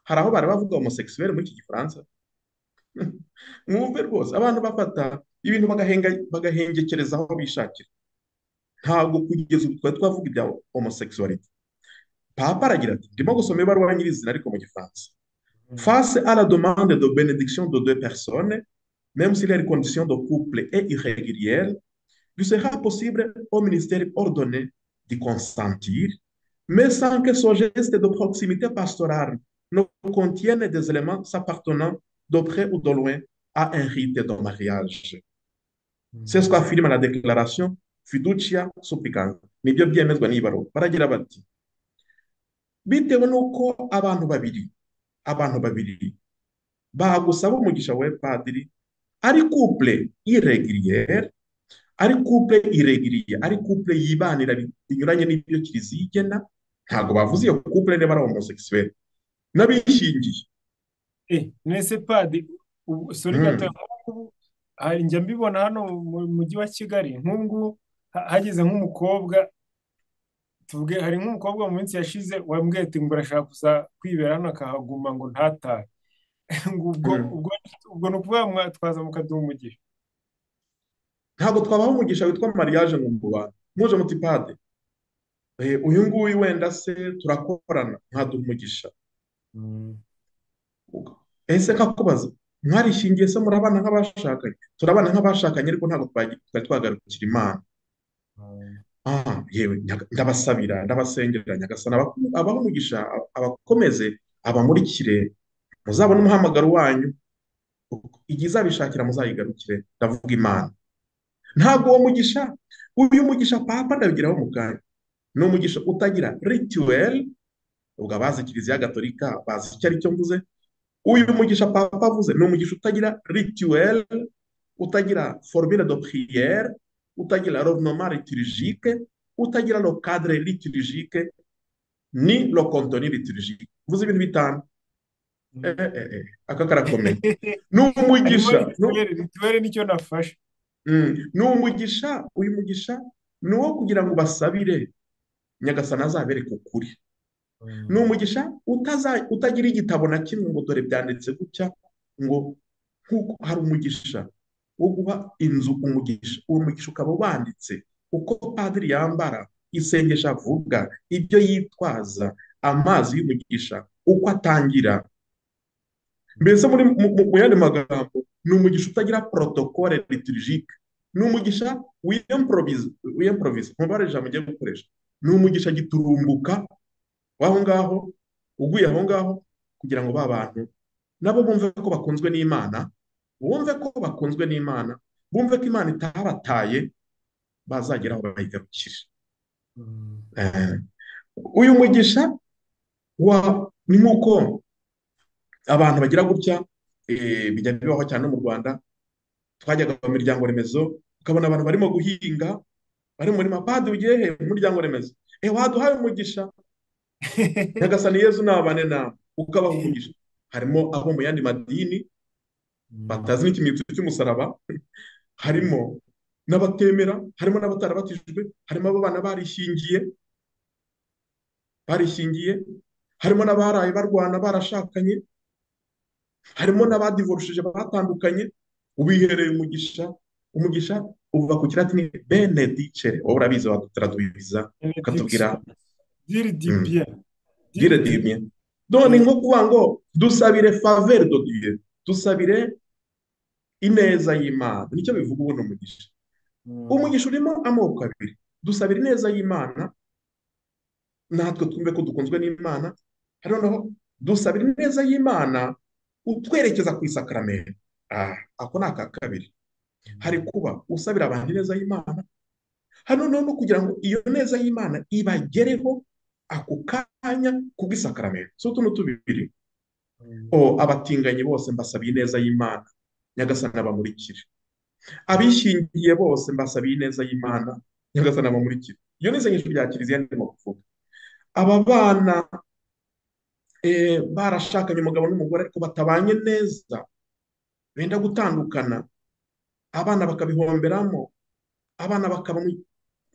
hari aho bari bavuga homosexuel muri iki gifaransa. Mwumve rwose, abantu bafata ibintu bagahengekereza aho bishakira. Ntabwo kugeza ubu twari twavuga ibya homosexuality. Papa aragira ati, ndimo gusoma ibaruwa nyirizina ariko mu gifaransa. Face à la demande de bénédiction de deux personnes, même si les conditions de couple est irrégulière, il sera possible au ministère ordonné de consentir, mais sans que ce geste de proximité pastorale ne contienne des éléments s'appartenant de près ou de loin à un rite de mariage. C'est ce qu'affirme la déclaration Fiducia Supplicans. Nibyo byemezwa n'ibaruwa. Baragira bati, bitewe n'uko abantu babiri bagusaba umugisha we padiri, ari couple irrégulière, ari couple yibanira binyuranye n'ibyo kiliziya igena. Ntabwo bavuze iyo couple niba ari homosexuel, n'abishingiye. Nese padi, sori gato, hari njya mbibona hano mu mujyi wa Kigali, nk'ubu hagize nk'umukobwa, tuvuge hari nk'umukobwa mu minsi yashize wambwiye ati ngo arashaka kuza kwibera hano akahaguma ngo ntatahe. ubwo ni ukuvuga twaza mukaduha umugisha? Ntabwo twabaha umugisha witwa mariage mu Rwanda. Muje muti pade, uyu nguyu wenda se turakorana, nkaduha umugisha. Ese kakubaza, mwarishingiye se murabana nk'abashakanye? Turabana nk'abashakanye, ariko ntabwo twari twagarukira Imana. Yewe ndabasabira, ndabasengera, Nyagasani abaha umugisha, abakomeze, abamurikire, muzabone umuhamagaro wanyu, igihe izabishakira muzayigarukire. Ndavuga Imana. Ntabwo uwo mugisha, uyu mugisha Papa ndabigiraho mu kanya, ni umugisha utagira rituel. Ubwo abazi Kiliziya Gatolika bazi icyo ari cyo mvuze. Uyu mugisha Papa avuze ni umugisha utagira rituel, utagira formule de prière, utagira l'ornement liturgique, utagira le cadre liturgique, ni le contenu liturgique. Mvuze ibintu bitanu. Aka karakomeye. Ni umugisha. Rituel nicyo nafashe. Ni umugisha. Uyu mugisha ni uwo kugira ngo basabire Nyagasani azabereke ukuri. Ni umugisha utagira igitabo na kimwe ngo dore byanditse gutya, ngo nkuko hari umugisha wo guha inzu umugisha. Uwo mugisha ukaba wanditse uko padiri yambara, isengesho avuga, ibyo yitwaza, amazi y'umugisha uko atangira. Mbese mu yandi magambo, ni umugisha utagira protocole liturgique. Ni umugisha wiyemprovise, ntubare ijambo ugiye gukoresha. Ni umugisha giturumbuka w'aho ngaho, uguye aho ngaho, kugira ngo ba bantu nabo bumve ko bakunzwe n'Imana, bumve ko bakunzwe n'Imana, bumve ko Imana itabataye, bazagera aho bayigarukire. Uyu mugisha ni nk'uko abantu bagira gutya, bijya bibaho cyane mu Rwanda. Twajyaga mu miryango remezo, ukabona abantu barimo guhinga, bari muri mapadi, ugiye he? Mu muryango remezo. Waduhaye umugisha, Nyagasani Yezu nabane nawe, ukabaha umugisha. Harimo abo mu yandi madini batazi n'ikimenyetso cy'umusaraba, harimo n'abatemera, harimo n'abatarabatijwe, harimo abo bana barishingiye, harimo n'abaraye barwana barashakanye, harimo n'abadivorushije batandukanye, ubihereye umugisha uva ku kilatini benedicere, wowe urabizi wadutradwiza ukatubwira benediction, dire du mm, bien, dire dire du dimye. None bien. nko kuvuga ngo dusabire faveur de Dieu, dusabire ineza y'Imana, nicyo bivuga ubundi umugisha. Umugisha urimo amoko abiri, dusabira ineza y'Imana natwe twumve ko dukunzwe n'Imana, hari noneho dusabira ineza y'Imana utwerekeza ku isakaramentu. Ako ni aka kabiri. Hari kuba usabira abantu ineza y'Imana, hano no kugira ngo iyo neza y'Imana ibagereho ako kanya kubw'isakaramentu. So tuno tubiri, abatinganyi bose mbasabiye ineza y'Imana, Nyagasani abamurikire. Abishingiye bose mbasabiye ineza y'Imana, Nyagasani abamurikire. Iyo ni isengesho rya Kiliziya ndimo kuvuga. Aba bana barashakanye umugabo n'umugore ariko batabanye neza, benda gutandukana, abana bakabihomberamo, abana bakaba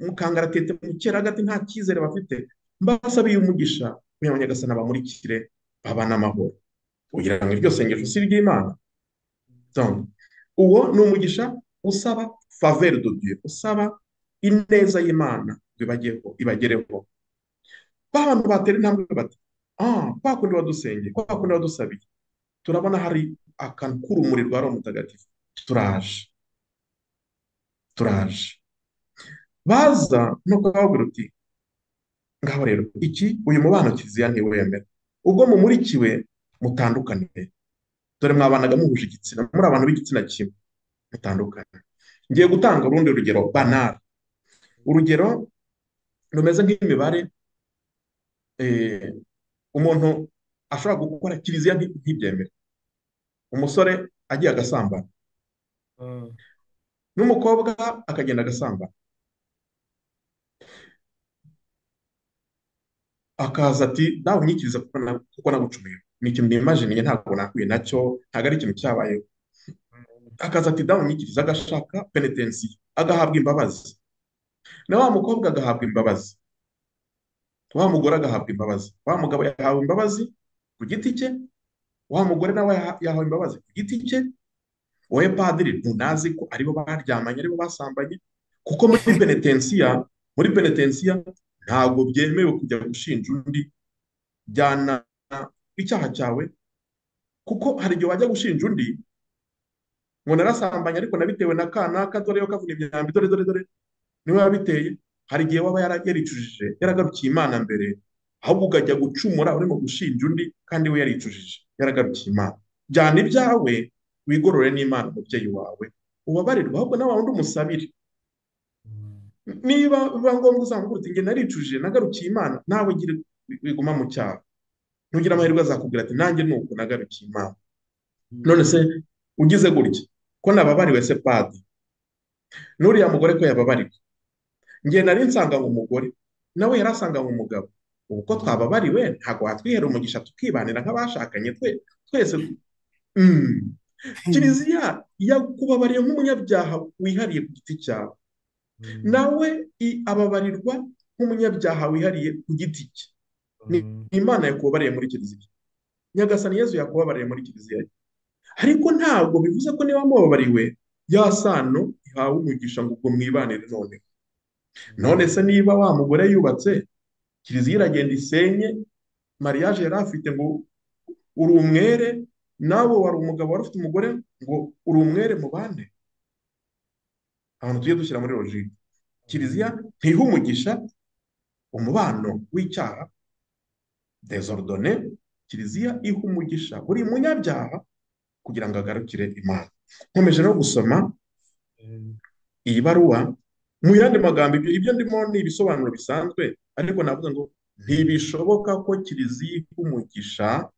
mu kangaratete, mu cyeragati, nta cyizere bafite. Mbasabiye umugisha kugira ngo Nyagasani abamurikire, babane amahoro. Kugira ngo iryo sengesho si iry'Imana. Uwo ni umugisha usaba faveur de Dieu, usaba ineza y'Imana ibagereho. Bantu batera intambwe bati kwa kundi wadusengeye, kwa kundi wadusabiye, turabona hari akantu k'urumuri rwa Roho Mutagatifu, turaje baza no kubabwira uti ngaho rero uyu mubano Kiliziya ntiwemera, ubwo mumurikiwe mutandukane, dore mwabanaga muhuje igitsina, muri abantu b'igitsina kimwe, mutandukane. Ngiye gutanga urundi rugero banal, urugero rumeze nk'imibare umuntu ashobora gukora, Kiliziya ntibyemere. Umusore agiye agasambana n'umukobwa akagenda agasambana, akaza ati nawe unyikiriza kuko nagucumuye, ni ikintu nimajiniye, ntabwo nakwiye nacyo, ntabwo ari ikintu cyabayeho. Akaza ati dawe unyikiriza, agashaka penetensiyo, agahabwa imbabazi, na wa mukobwa agahabwa imbabazi, wa mugore agahabwa imbabazi, wa mugabo yahawe imbabazi ku giti cye, wa mugore nawe yahawe imbabazi ku giti cye. Wowe padiri ntunazi ko aribo baryamanye, aribo basambanye, kuko muri penetensiya ntabwo byemewe kujya gushinja undi jyana icyaha cyawe, kuko hari igihe wajya gushinja undi ngo narasambanye ariko nabitewe na kanaka, dore yo kavuna imyambi, dore niwe wabiteye. Hari igihe waba yaricujije, yaragarukiye Imana mbere, ahubwo ukajya gucumura urimo gushinja undi kandi we yaricujije, yaragarukiye Imana. Jyana ibyawe wigorore n'Imana, umubyeyi wawe ubabarirwa, ahubwo nawe wundi umusabire. Niba biba ngombwa uzamubwira uti njye naricujije, nagarukiye Imana, nawe wiguma mu cyaha, ntugira amahirwe azakubwira ati nanjye nuko nagarukiye Imana. None se ugize gutya ko nababariwe, se padi n'uriya mugore ko yababariwe, njye nari nsanganywe umugore, nawe yari asanganywe umugabo, ubu ko twababariwe ntabwo watwihera umugisha tukibanira nk'abashakanye twese. Kiliziya yakubabariye nk'umunyabyaha wihariye ku giti cyawe, nawe ababarirwa nk'umunyabyaha wihariye ku giti cye. Ni Imana yakubabariye muri Kiliziya, Nyagasani Yezu yakubabariye muri Kiliziya. Ariko ntabwo bivuze ko niba mubabariwe ya sano ihawe umugisha ngo ubwo mwibanire. None se niba wa mugore yubatse, Kiliziya iragenda isenye mariage yari afite ngo uri umwere, nawe wari umugabo wari ufite umugore ngo uri umwere mu bane, abantu tujye dushyira muri logike. Kiliziya ntiha umugisha umubano w'icyaha desordonné, Kiliziya iha umugisha buri munyabyaha kugira ngo agarukire Imana. Nkomeje no gusoma iyi baruwa, mu yandi magambo ibyo ndimo ni ibisobanuro bisanzwe, ariko navuga ngo ntibishoboka ko Kiliziya iha umugisha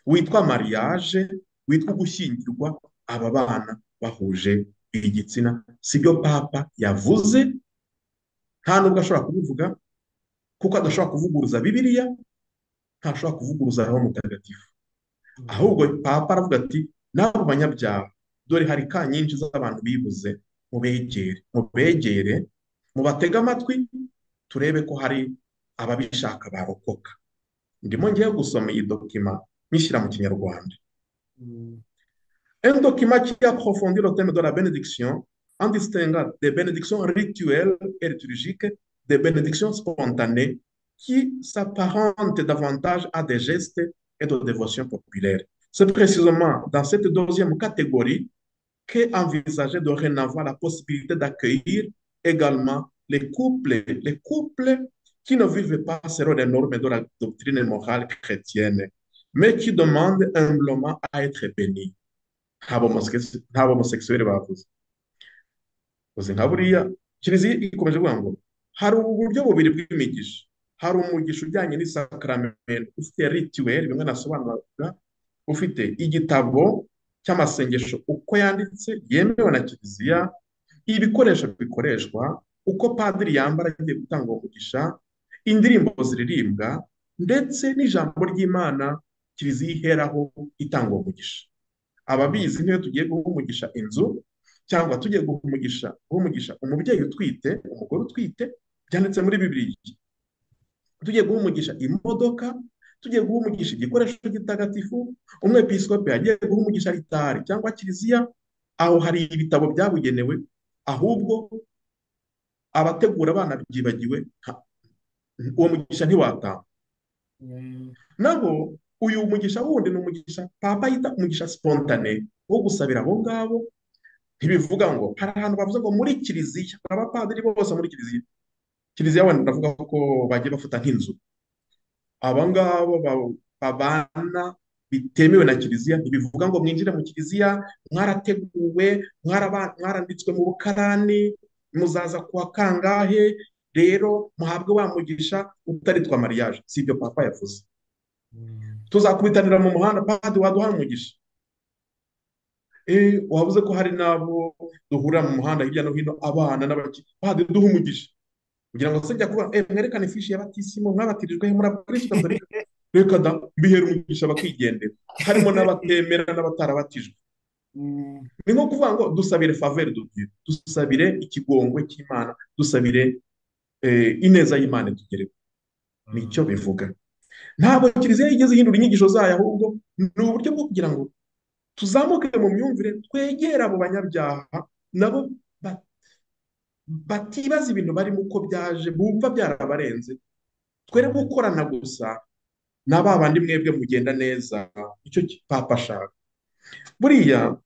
witwa mariage, witwa gushyingirwa, aba bana bahuje igitsina. Sibyo Papa yavuze, nta nubwo ashobora kubivuga, kuko adashobora kuvuguruza Bibiliya, ntashobora kuvuguruza Roho Mutagatifu. Ahubwo Papa aravuga ati n'abo banyabyaha, dore hari ka nyinshi z'abantu bibuze, mubegere, mubatege amatwi, turebe ko hari ababishaka barokoka. Ndimo ngiye gusoma iyi dokima nyishyira mu kinyarwanda. Un document qui approfondit le thème de la bénédiction en distinguant des bénédictions rituelles et liturgiques des bénédictions spontanées qui s'apparentent davantage à des gestes et de dévotion populaire. C'est précisément dans cette deuxième catégorie qu'est envisagé dorénavant la possibilité d'accueillir également les couples qui ne vivent pas selon les normes de la doctrine morale chrétienne, mais qui demandent humblement à être bénis. Nta homosexuel bavuze. Uzi nka buriya kiliziya ikomeje kuvuga ngo hari uburyo bubiri bw'imigisha. Hari umugisha ujyanye n'isakaramento ufite rituel, bimwe nasobanuraga, ufite igitabo cy'amasengesho uko yanditse yemewe na kiliziya, ibikoresho bikoreshwa, uko padiri yambara agiye gutanga uwo mugisha, indirimbo ziririmbwa, ndetse n'ijambo ry'Imana kiliziya iheraho itanga uwo mugisha. Ababizi niyo tugiye guha umugisha inzu, cyangwa tugiye guha umugisha umubyeyi utwite, umugore utwite, byanditse muri Bibiliya. Tugiye guha umugisha imodoka, tugiye guha umugisha igikoresho gitagatifu, umwepiskopi agiye guha umugisha alitari cyangwa kiliziya, aho hari ibitabo byabugenewe, ahubwo abategura abana byibagiwe, uwo mugisha ntiwatanga. Naho uyu mugisha wundi ni umugisha papa yita umugisha spontane wo gusabira abo ngabo. Ntibivuga ngo hari ahantu bavuze ngo muri kiliziya, abapadiri bose muri kiliziya wenda ndavuga ko bagiye bafata nk'inzu, abo ngabo babana bitemewe na kiliziya. Ntibivuga ngo mwinjire mu kiliziya, mwarateguwe, mwaranditswe mu bukarani, muzaza kuwa kangahe, rero muhabwe wa mugisha utaritwa mariage. Si ibyo papa yavuze. Tuzakubitanira mu muhanda, padiri waduha umugisha. Wabuze ko hari n'abo duhurira mu muhanda hirya no hino, abana n'abaki, padiri duha umugisha, kugira ngo se njya kuba mwerekane ifishi ya batisimo, mwabatirijwe muri Kristo Gatolika, reka da mbihera umugisha bakigendera. Harimo n'abatemera n'abatarabatijwe. Ni nko kuvuga ngo dusabire faveur de Dieu, dusabire ikigongwe cy'Imana, dusabire ineza y'Imana tugereho. Nicyo bivuga. Ntabwo kiliziya yigeze ihindura inyigisho zayo, ahubwo ni uburyo bwo kugira ngo tuzamuke mu myumvire, twegera abo banyabyaha nabo batibaza ibintu barimo uko byaje, bumva byarabarenze. Twere gukorana gusa na ba bandi mwebwe mugenda neza, icyo papa ashaka. Buriya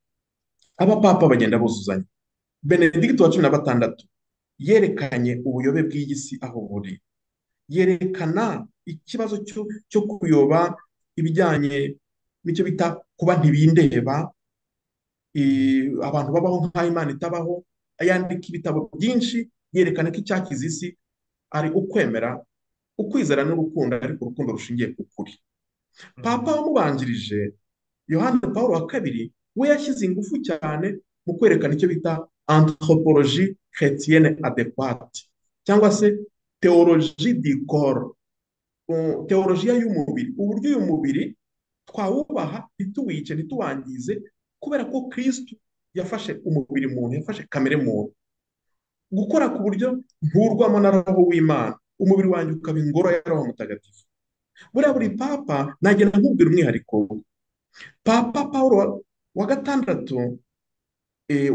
abapapa bagenda buzuzanya. Benedikito wa 16 yerekanye ubuyobe bw'iyi si aho buri, yerekana ikibazo cyo kuyoba ibijyanye n'icyo bita kuba ntibindeba, abantu babaho nk'aho Imana itabaho. Yandika ibitabo byinshi yerekana ko icyakiza isi ari ukwemera, ukwizera n'urukundo, ariko urukundo rushingiye ku kuri. Papa wamubanjirije Yohani Pawulo wa kabiri we yashyize ingufu cyane mu kwerekana icyo bita anthropologie chrétienne adéquate, cyangwa se théologie du corps, teolojiya y'umubiri, uburyo uyu mubiri twawubaha ntituwice ntituwangize, kubera ko Kristo yafashe umubiri muntu, yafashe kamere muntu, gukora ku buryo nturwamo na roho w'Imana, umubiri wanjye ukaba ingoro ya roho mutagatifu. Buri papa nagenda nkubwira umwihariko. Papa Pawulo wa gatandatu,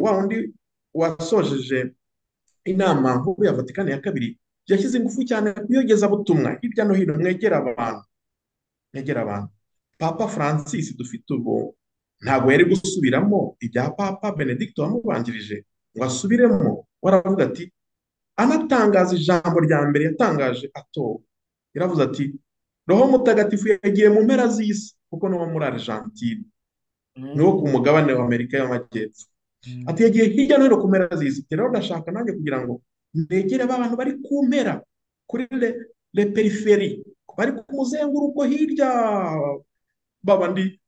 wa wundi wasojeje inama nkuru ya Vatikani ya kabiri, yashyize ingufu cyane ku iyogezabutumwa hirya no hino, mwegera abantu. Papa Francis dufite ubu ntabwo yari gusubiramo ibya Papa Benedikito wamubanjirije ngo asubiremo. Waravuga ati, anatangaza ijambo rya mbere yatangaje atowe, yaravuze ati roho mutagatifu yagiye mu mpera z'isi, kuko no muri Argentine, niwo ku mugabane wa Amerika y'Amajyepfo. Ati yagiye hirya no hino ku mpera z'isi. Rero ndashaka nanjye kugira ngo negere abantu bari ku mpera, kuri le peripherie, bari ku muzenguruko hirya, babandi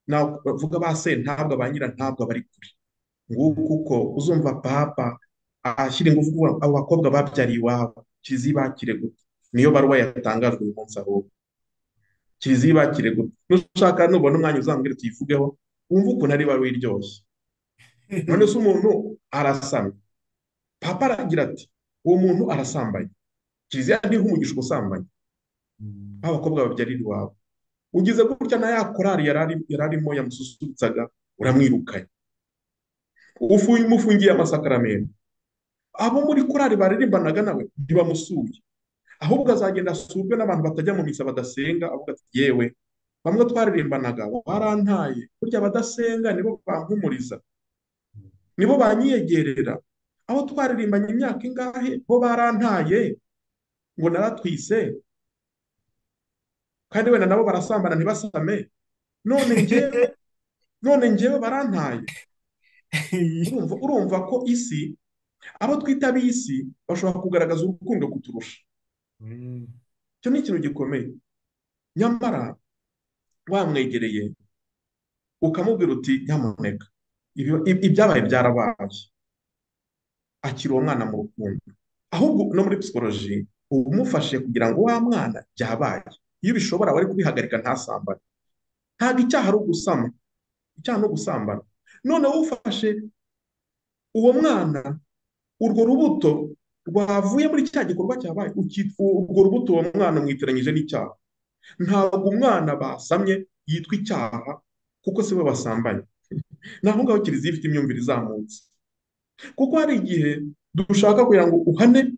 navuga ba sentabwa ba nyirantabwa bari kure. Nguko kuko uzumva papa ashyira ingufu abo bakobwa babyariye iwabo, kiliziya bakire gute. Niyo baruwa yatangajwe uyu munsi, ahubwo kiliziya bakire gute. Nushaka nubona umwanya uzambwira tuyivugeho, wumva ukuntu ari ibaruwa iryoshye. None se umuntu arasamye, papa aragira ati uwo muntu arasambanye, kiliziya ntiha umugisha ubusambanyi, aho abakobwa babyarira iwabo. Ugize gutya na ya korari yari arimo yamususurutsaga uramwirukanye, umufungiye amasakaramentu. Abo muri korari baririmbanaga nawe ntibamusuye, ahubwo azagenda asurwe n'abantu batajya mu misa badasenga, avuga ati yewe bamwe twaririmbanaga warantaye, burya abadasenga nibo bampumuriza, nibo banyiyegerera, aho twaririmbanye imyaka ingahe bo barantaye ngo naratwise, kandi wenda nabo barasambana ntibasame, none njyewe barantaye. Urumva ko isi, abo twita ab'isi bashobora kugaragaza urukundo kuturusha. Icyo ni ikintu gikomeye. Nyamara wamwegereye ukamubwira uti nyamuneka ibyabaye byarabaye, akiri uwo mwana mu rukundo. Ahubwo no muri psikoloji umufashe kugira ngo wa mwana byabaye, iyo bishobora wari kubihagarika ntasambane. Ntabwo icyaha ari ugusama, icyaha no gusambana. Noneho ufashe uwo mwana, urwo rubuto rwavuye muri cya gikorwa cyabaye, urwo rubuto uwo mwana mwiteranyije n'icyaha. Ntabwo umwana basamye yitwa icyaha kuko si we basambanye. Naho ngaho kiliziya ifite imyumvire izamutse, kuko hari igihe dushaka kugira ngo uhane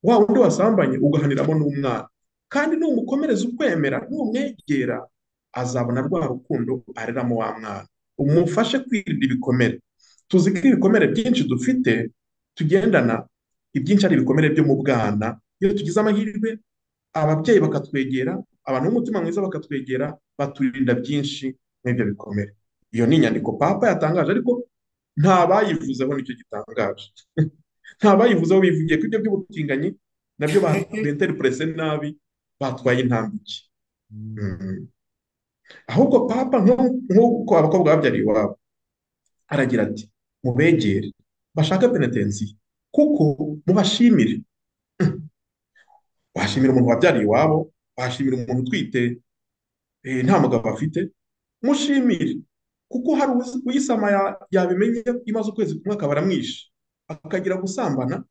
wa wundi wasambanye ugahaniramo n'umwana, kandi numukomereza ukwemera numwegera azabona rwa rukundo areramo wa mwana. Umufashe kwirinda ibikomere. Tuzi ko ibikomere byinshi dufite tugendana, ibyinshi ari ibikomere byo mu bwana. Iyo tugize amahirwe ababyeyi bakatwegera, abantu b'umutima mwiza bakatwegera, baturinda byinshi n'ibyo bikomere. Iyo ni inyandiko papa yatangaje, ariko nta bayivuzeho, nicyo gitangaje. Nta bayivuzeho, bivugiye ko ibyo by'ubutinganyi nabyo bainterprese nabi, batwaye intambike. Ahubwo papa nk'uko abakobwa babyariye iwabo aragira ati mubegere bashaka penetensiya, kuko mubashimire. Washimira umuntu wabyariye iwabo, washimira umuntu utwite nta mugabo afite, mushimire, kuko hari uyisama yabimenye imaze ukwezi kumwe akaba aramwishe, akagira gusambana,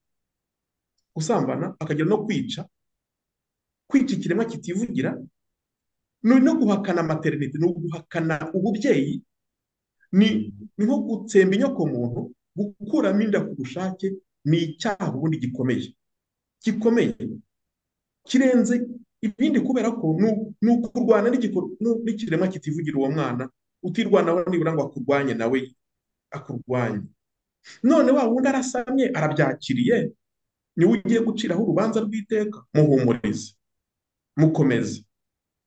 akagira no kwica ikiremwa kitivugira, no guhakana maternite, no guhakana ububyeyi, ni nko gutsemba inyokomuntu. Gukuramo inda ku bushake ni icyaha ubundi gikomeye kirenze ibindi, kubera ko ni ukurwana n'ikiremwa kitivugira uwo mwana, utirwanaho nibura ngo akurwanye nawe akurwanye. None wa wundi arasamye arabyakiriye, niwe ugiye guciraho urubanza rw'iteka. Muhumurize, mukomeze,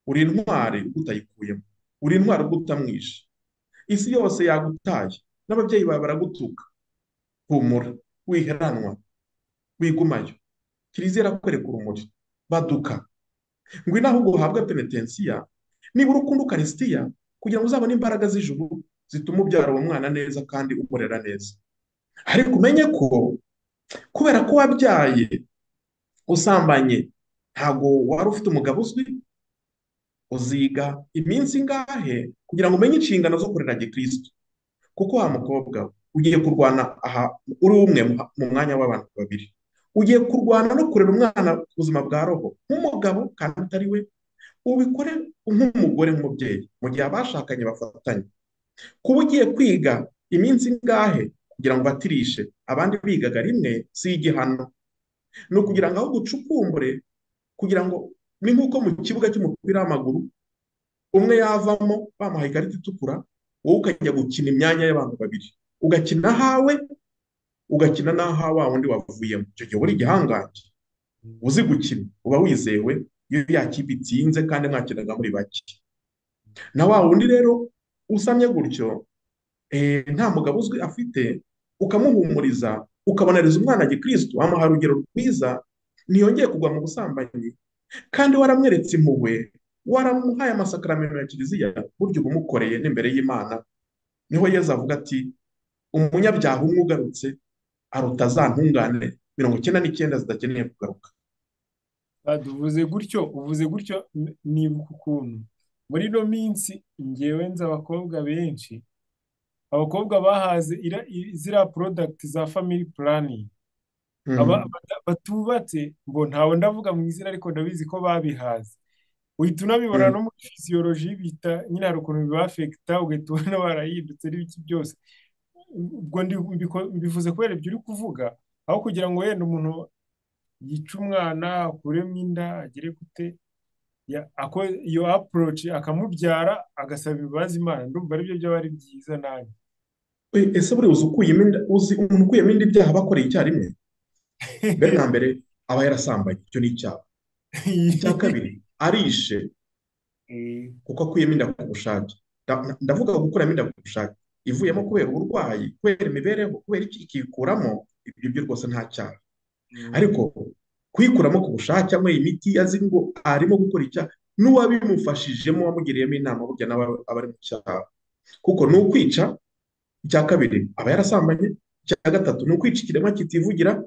uri intwari utayikuyemo, uri intwari utamwishe. Isi yose yagutaye, n'ababyeyi bawe baragutuka. Humura, wiheranwa, wigumayo. Kiliziya irakwereka urumuri, baduka. Ngwino ahubwo uhabwe penetensiya, nibura ukunda ukarisitiya, kugira ngo uzabone imbaraga z'ijuru zituma ubyara uwo mwana neza kandi umurera neza. Ariko umenye ko kubera ko wabyaye usambanye, ntabwo wari ufite umugabo uzwi, uziga iminsi ingahe kugira ngo umenye inshingano zo kurera Gikristo. Kuko wa mukobwa ugiye kurwana aha uri umwe mu mwanya w'abantu babiri, ugiye kurwana no kurera umwana ubuzima bwa roho nk'umugabo kandi atari we, ubikore nk'umugore, nk'umubyeyi, mu gihe abashakanye bafatanye. Kuba ugiye kwiga iminsi ingahe kugira ngo batirishe abandi bigaga rimwe si igihano, ni ukugira ngo aho gucukumbure, kugira ngo ni nk'uko mu kibuga cy'umupira w'amaguru umwe yavamo bamuhaye ikarita itukura, wowe ukajya gukina imyanya y'abantu babiri, ugakina ahawe ugakina n'aha wa wundi wavuyemo. Icyo gihe uri igihangange, uzi gukina, uba wizewe iyo ya kipe itsinze kandi mwakinaga muri bake. Na wa wundi rero usamye gutyo, nta mugabo uzwi afite, ukamuhumuriza, ukabonereza umwana Gikristo, wamuha urugero rwiza, ntiyongeye kugwa mu busambanyi, kandi waramweretse impuhwe, waramuhaye amasakaramentu ya kiliziya, burya uba umukoreye n'imbere y'Imana. Niho Yezu avuga ati umunyabyaha umwe ugarutse aruta za ntungane 99 zidakeneye kugaruka. uvuze gutyo nibuka ukuntu muri ino minsi ngewe nzi abakobwa benshi, abakobwa bahaze ziriya porodagiti za family planning, Mm. batubatse, ngo ntawe ndavuga mu izina ariko ndabizi ko babihaze. Uhita unabibona Mm. no muri fisiyoloji, bita nyine hari ukuntu bibafekita, ugahita ubona barahindutse n'ibiki byose. Ubwo mbivuze kubera ibyo uri kuvuga, aho kugira ngo wenda umuntu yice umwana, akuremo inda, agire gute, iyo approach akamubyara agasaba imbabazi Imana, ndumva aribyo byaba ari byiza nanjye. Ese buriya uzi umuntu ukuyemo inda ibyaha bakoreye icyarimwe? Mbere na mbere aba yarasambanye, icyo ni icyaha. Icya kabiri, arishe kuko akuyemo inda ku bushake. Ndavuga gukuramo inda ku bushake ivuyemo kubera uburwayi, kubera imibereho, kubera iki ikikuramo, ibyo byo rwose nta cyaha. Ariko kuyikuramo ku bushake, cyangwa imiti azi ngo arimo gukora icyaha, n'uwabimufashijemo wamugiriyemo inama, burya nawe aba ari mu cyaha, kuko ni ukwica. Icya kabiri aba yarasambanye. Icya gatatu ni ukwica ikiremwa kitivugira.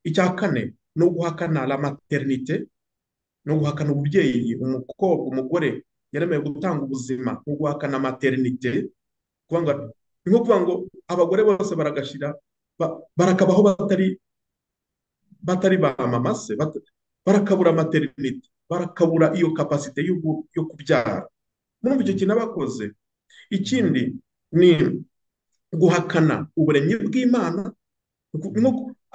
Icya kane ni uguhakana la maternite, ni uguhakana ububyeyi. Umukobwa, umugore yaremewe gutanga ubuzima, ni uguhakana maternite. Ni nko kuvuga ngo abagore bose baragashira, barakabaho batari ba mama se, barakabura maternite, barakabura iyo kapasite yo kubyara. Murumva icyo kintu abakoze. Ikindi ni guhakana uburemyi bw'Imana,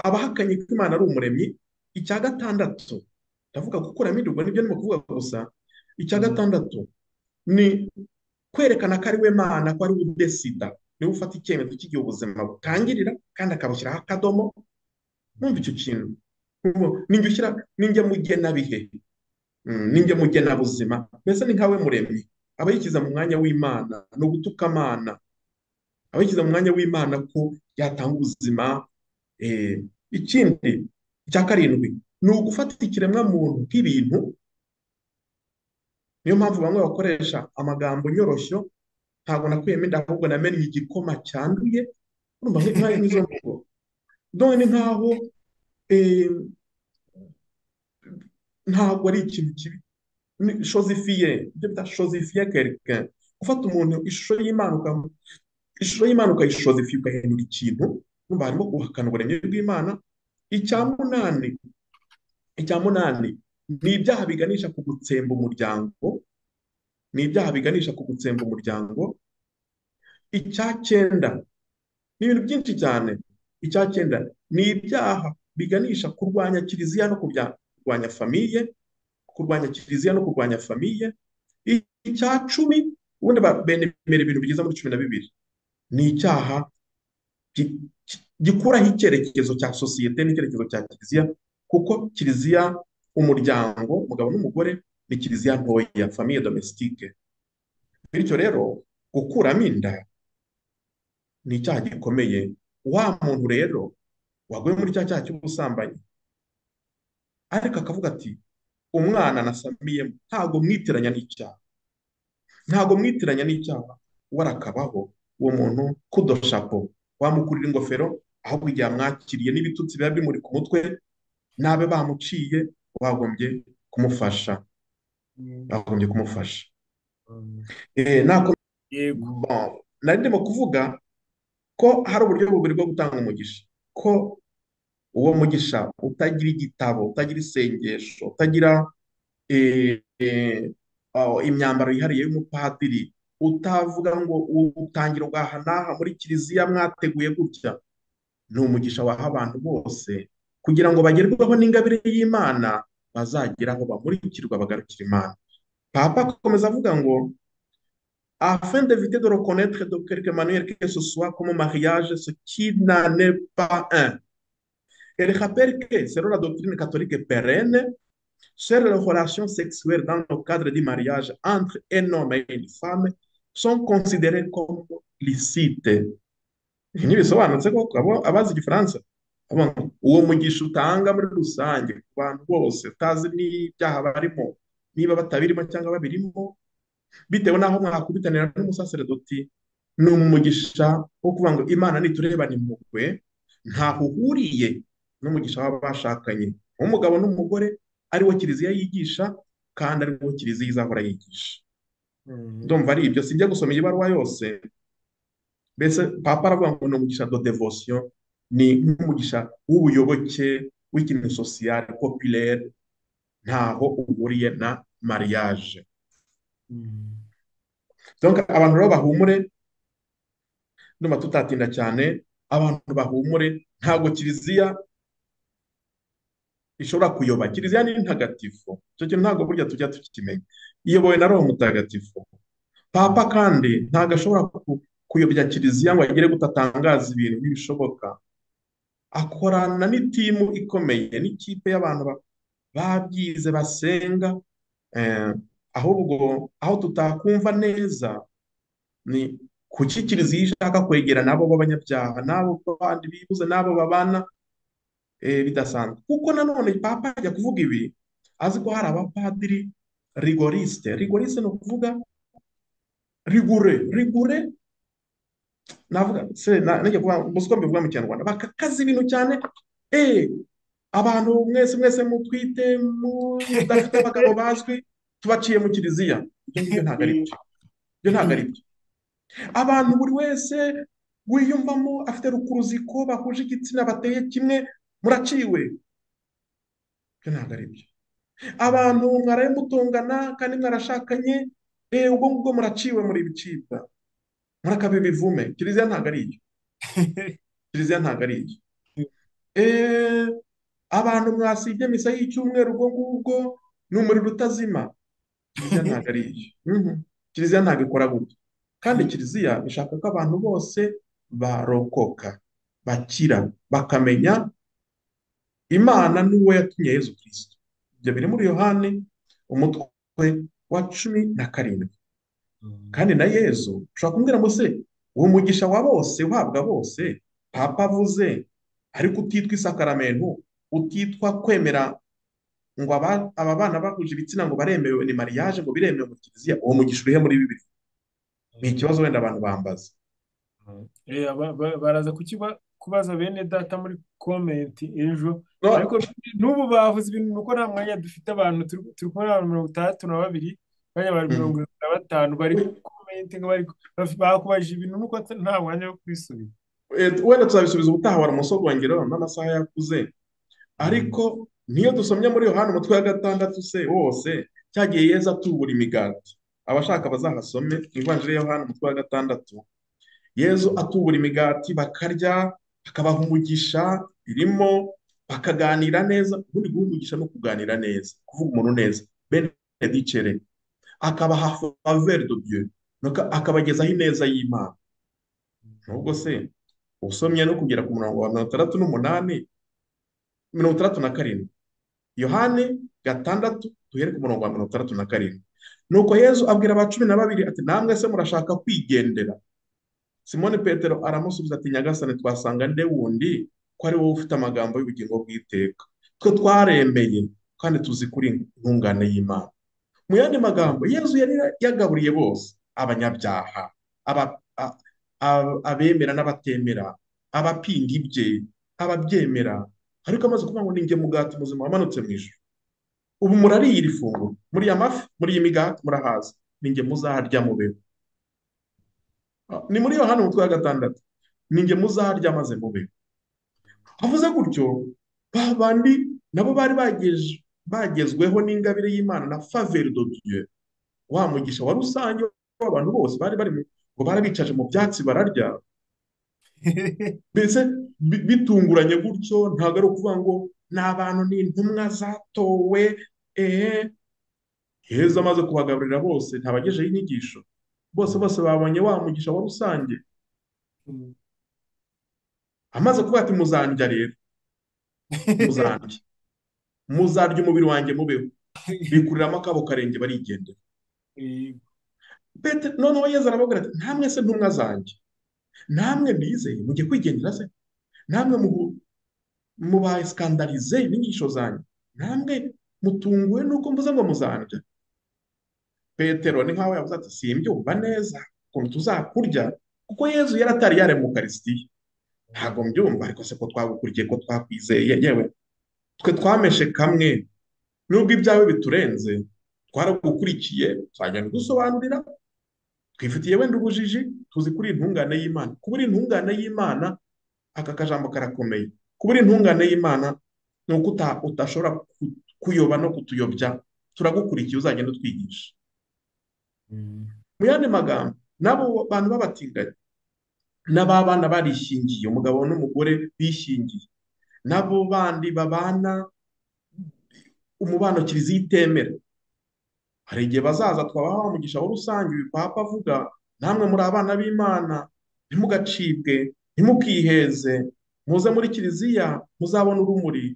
abahakanye ko Imana ari umuremyi. Icya gatandatu, ndavuga gukuramo inda, nibyo ndimo kuvuga gusa. Icya gatandatu ni kwerekana ko ari we Mana, ko ari we udesida, niwe ufata icyemezo cy'igihe ubuzima butangirira kandi akabushyiraho akadomo. Mwumva icyo kintu, ninjye mugenabihe, ninjye mugenabuzima, mbese ni nkawe muremyi. Aba yikiza mu mwanya w'Imana, ni ugutuka Imana. Aba yikiza mu mwanya w'Imana ko yatanga ubuzima. Ikindi, icya karindwi, ni ugufata ikiremwa muntu nk'ibintu. Niyo mpamvu bamwe bakoresha amagambo nyoroshyo, ntabwo nakuyemo inda ahubwo namennye igikoma cyanduye. Urumva nk'izo mvugo, dore ni nkaho ntabwo ari ikintu kibi. Shozifiye, ibyo bita shozifiye quelqu'un, gufata umuntu ishusho y'Imana ukayishozifiye, ugahindura ikintu. Urumva harimo guhakana uburemyi bw'Imana. Icya munani ni ibyaha biganisha ku gutsemba umuryango. Ni ibyaha biganisha ku gutsemba umuryango. Icya cyenda ni ibintu byinshi cyane. Icya cyenda ni ibyaha biganisha kurwanya kiliziya no kurwanya famiye, kurwanya kiliziya no kurwanya famiye. Icya cumi, ubundi bemera ibintu bigeza muri 12, ni icyaha gikuraho icyerekezo cya sosiyete n'icyerekezo cya kiliziya, kuko kiliziya, umuryango, umugabo n'umugore, ni kiliziya ntoya, famiye domestique. Bityo rero gukuramo inda ni icyaha gikomeye. Wa muntu rero waguye muri cya cyaha cy'ubusambanyi, ariko akavuga ati umwana nasamiyemo ntabwo mwitiranya n'icyaha, ntabwo mwitiranya n'icyaha, warakabaho uwo muntu kudoshapo, wamukurira ingofero, ahubwo igihe amwakiriye n'ibitutsi biba bimuri ku mutwe, nabe bamuciye, wagombye kumufasha. Bagombye kumufasha. Nari ndimo kuvuga ko hari uburyo bubiri bwo gutanga umugisha, ko uwo mugisha utagira igitabo, utagira isengesho, utagira imyambaro yihariye y'umupadiri, utavuga ngo utangira ugaha n'aha muri kiliziya mwateguye gutya. Ni umugisha waha abantu bose kugira ngo bagerweho n'ingabire y'Imana, bazageraho bamurikirwa, bagarukira Imana. Papa akomeza avuga ngo afin d'éviter de reconnaître de quelque manière que ce soit comme mariage ce qui n'en est pas un. Elle rappelle que selon la doctrine catholique pérenne, seules les relations sexuelles dans le cadre du mariage entre un homme et une femme sont considérées comme licites. Ntibisobanutse ko abazi igifaransa, uwo mugisha utanga muri rusange ku bantu bose, utazi n'ibyaha barimo, niba batabirimo cyangwa babirimo, bitewe n'aho mwakubitanira n'umusaseredoti, ni umugisha wo kuvuga ngo Imana niturebana impuhwe, ntaho uhuriye n'umugisha w'abashakanye w'umugabo n'umugore, ariwo kiliziya yigisha kandi ariwo kiliziya izahora yigisha. Mm. ndumva ari ibyo, sinjya gusoma iyi baruwa yose. Mbese papa aravuga ngo ni umugisha de devotion, ni nk'umugisha w'ubuyoboke w'ikintu sosiyale populaire, ntaho uhuriye na mariage. Mm. Donc abantu rero bahumure, ndumva tutatinda cyane, abantu bahumure, ntabwo kiliziya ishobora kuyoba. Kiliziya ni ntagatifu, icyo kintu ntabwo burya tujya tukimenya, iyobowe na roho mutagatifu. Papa kandi ntabwo ashobora kuyobya kiliziya ngo agere gutatangaza ibintu ntibishoboka. Akorana n'itimu ikomeye, n'ikipe y'abantu babyize basenga. eh, Ahubwo aho tutakumva neza ni kuki kiliziya ishaka kwegera n'abo b'abanyabyaha, n'abo bandi bibuze, n'abo babana bidasanzwe. Kuko nanone papa ajya kuvuga ibi azi ko hari abapadiri rigoriste. Rigoriste ni ukuvuga rigure, navuga se najya kuvuga uko mbivuga mu kinyarwanda, bakakaza ibintu cyane. eh Abantu mwese mutwite, mudafite abagabo bazwi, tubaciye mu kiliziya. Ibyo ngibyo ntabwo ari byo, ibyo ntabwo ari byo. Abantu buri wese wiyumvamo afite rukuruziko, bahuje igitsina, bateye kimwe, muraciwe. Ibyo ntabwo ari byo. Abantu mwaraye mutongana kandi mwarashakanye, ubwo ngubwo muraciwe, muri ibicibwa, murakaba ibivume. Kiliziya ntabwo ari iyo, kiliziya ntabwo ari iyo. Abantu mwasibye misa y'icyumweru, ubwo ngubwo ni umuriro utazima. Kiliziya ntabwo ari iyo. Kiliziya ntabwo ikora gutya. Kandi kiliziya ishaka ko abantu bose barokoka, bakira, bakamenya Imana n'uwo yatumye Yezu Kristo. Ibyo biri muri Yohane umutwe wa 17. Kandi na Yezu ushobora kumbwira ngo se uwo mugisha wa bose uhabwa bose papa avuze, ariko utitwa isakaramentu, utitwa kwemera ngo aba bana bahuje ibitsina ngo baremewe, ni mariage ngo biremewe mu kiliziya, uwo mugisha urihe muri Bibiliya? Ni ikibazo wenda abantu bambaza. Baraza kubaza bene data muri komenti ejo, No, ariko n'ubu bavuze ibintu nuko nta mwanya dufite. Abantu turi kumwe n'abantu 62, bari 75 bari komenti ngo bakubajije ibintu nuko nta mwanya wo kubisubiza. wenda tuzabisubiza ubutaha, wari umusogongero n'amasaha yakuze. Ariko niyo dusomye muri Yohana umutwe wa 6 se wose, cyagiye Yezu atubura imigati. Abashaka bazahasome mu ivanjiri ya Yohana umutwe wa 6. Yezu atubura imigati, bakarya, akabaha umugisha, birimo bakaganira neza. Ubundi guha umugisha no kuganira neza, kuvuga umuntu neza, benedicere, akabaha faveur de Dieu, akabagezaho ineza y'Imana. Nubwo se usomye no kugera ku murongo wa 68, 67, Yohane 6 duhere ku murongo wa 67. Nuko Yezu abwira aba 12 ati, namwe se murashaka kwigendera? Simoni Petero aramusubiza ati, Nyagasani, twasanga nde wundi ko ari wowe ufite amagambo y'ubugingo bw'iteka? Twe twaremeye kandi tuzi kuri intungane y'Imana. Mu yandi magambo, Yezu yari yagaburiye bose, abanyabyaha, abemera n'abatemera, abapinga ibye, ababyemera. Ariko amaze kuvuga ngo ni njye mugati muzima wamanutse mu ijuru. Ubu murariye iri funguro, muri amafi, muri iyi migati murahaza, ni njye muzaharya mubeho. Ni muri Yohana umutwe wa 6, ni njye muzaharya maze mubeho. Avuze gutyo, ba bandi nabo bari bagezweho n'ingabire y'Imana na faveur de Dieu, wa mugisha wa rusange w'abantu bose bari ngo barabicaje mu byatsi bararya. Mbese bitunguranye gutyo, ntabwo ari ukuvuga ngo ni abantu, ni intumwa zatowe. Yezu amaze kubagaburira bose, ntabagejeho inyigisho, bose babonye wa mugisha wa rusange. Amaze kuvuga ati, muzandya rero, muzarya umubiri wanjye mubeho, bikuriramo akabo karenge barigendera. Noneho Yezu arababwira ati, namwe se ntumwa zanjye, namwe bizeye mujye kwigendera se? Namwe mubaye skandalize inyigisho zanjye? Namwe mutunguwe nuko mvuze ngo muzandya? Petero ni nkaho yavuze ati, simbyumva neza ukuntu tuzakurya, kuko Yezu yari atari yaremye Ukarisitiya. Ntabwo mbyumva, ariko se ko twagukurikiye, ko twakwizeye, yewe twe twameshe kamwe, nubwo ibyawe biturenze, twaragukurikiye tuzagenda dusobanurira, twifitiye wenda ubujiji, tuzi kuri intungane y'Imana. Kuba uri intungane y'Imana, aka kajambo karakomeye. Kuba uri intungane y'Imana ni uko utashobora kuyoba no kutuyobya, turagukurikiye, uzagenda utwigisha. Mu yandi magambo, n'abo bantu b'abatinganyi, n'aba bana barishingiye, umugabo n'umugore bishingiye, n'abo bandi babana umubano kiliziya itemera, hari igihe bazaza twabaha umugisha wa rusange. Uyu papa avuga, namwe muri abana b'Imana, ntimugacibwe, ntimukiheze, muze muri kiliziya muzabona urumuri.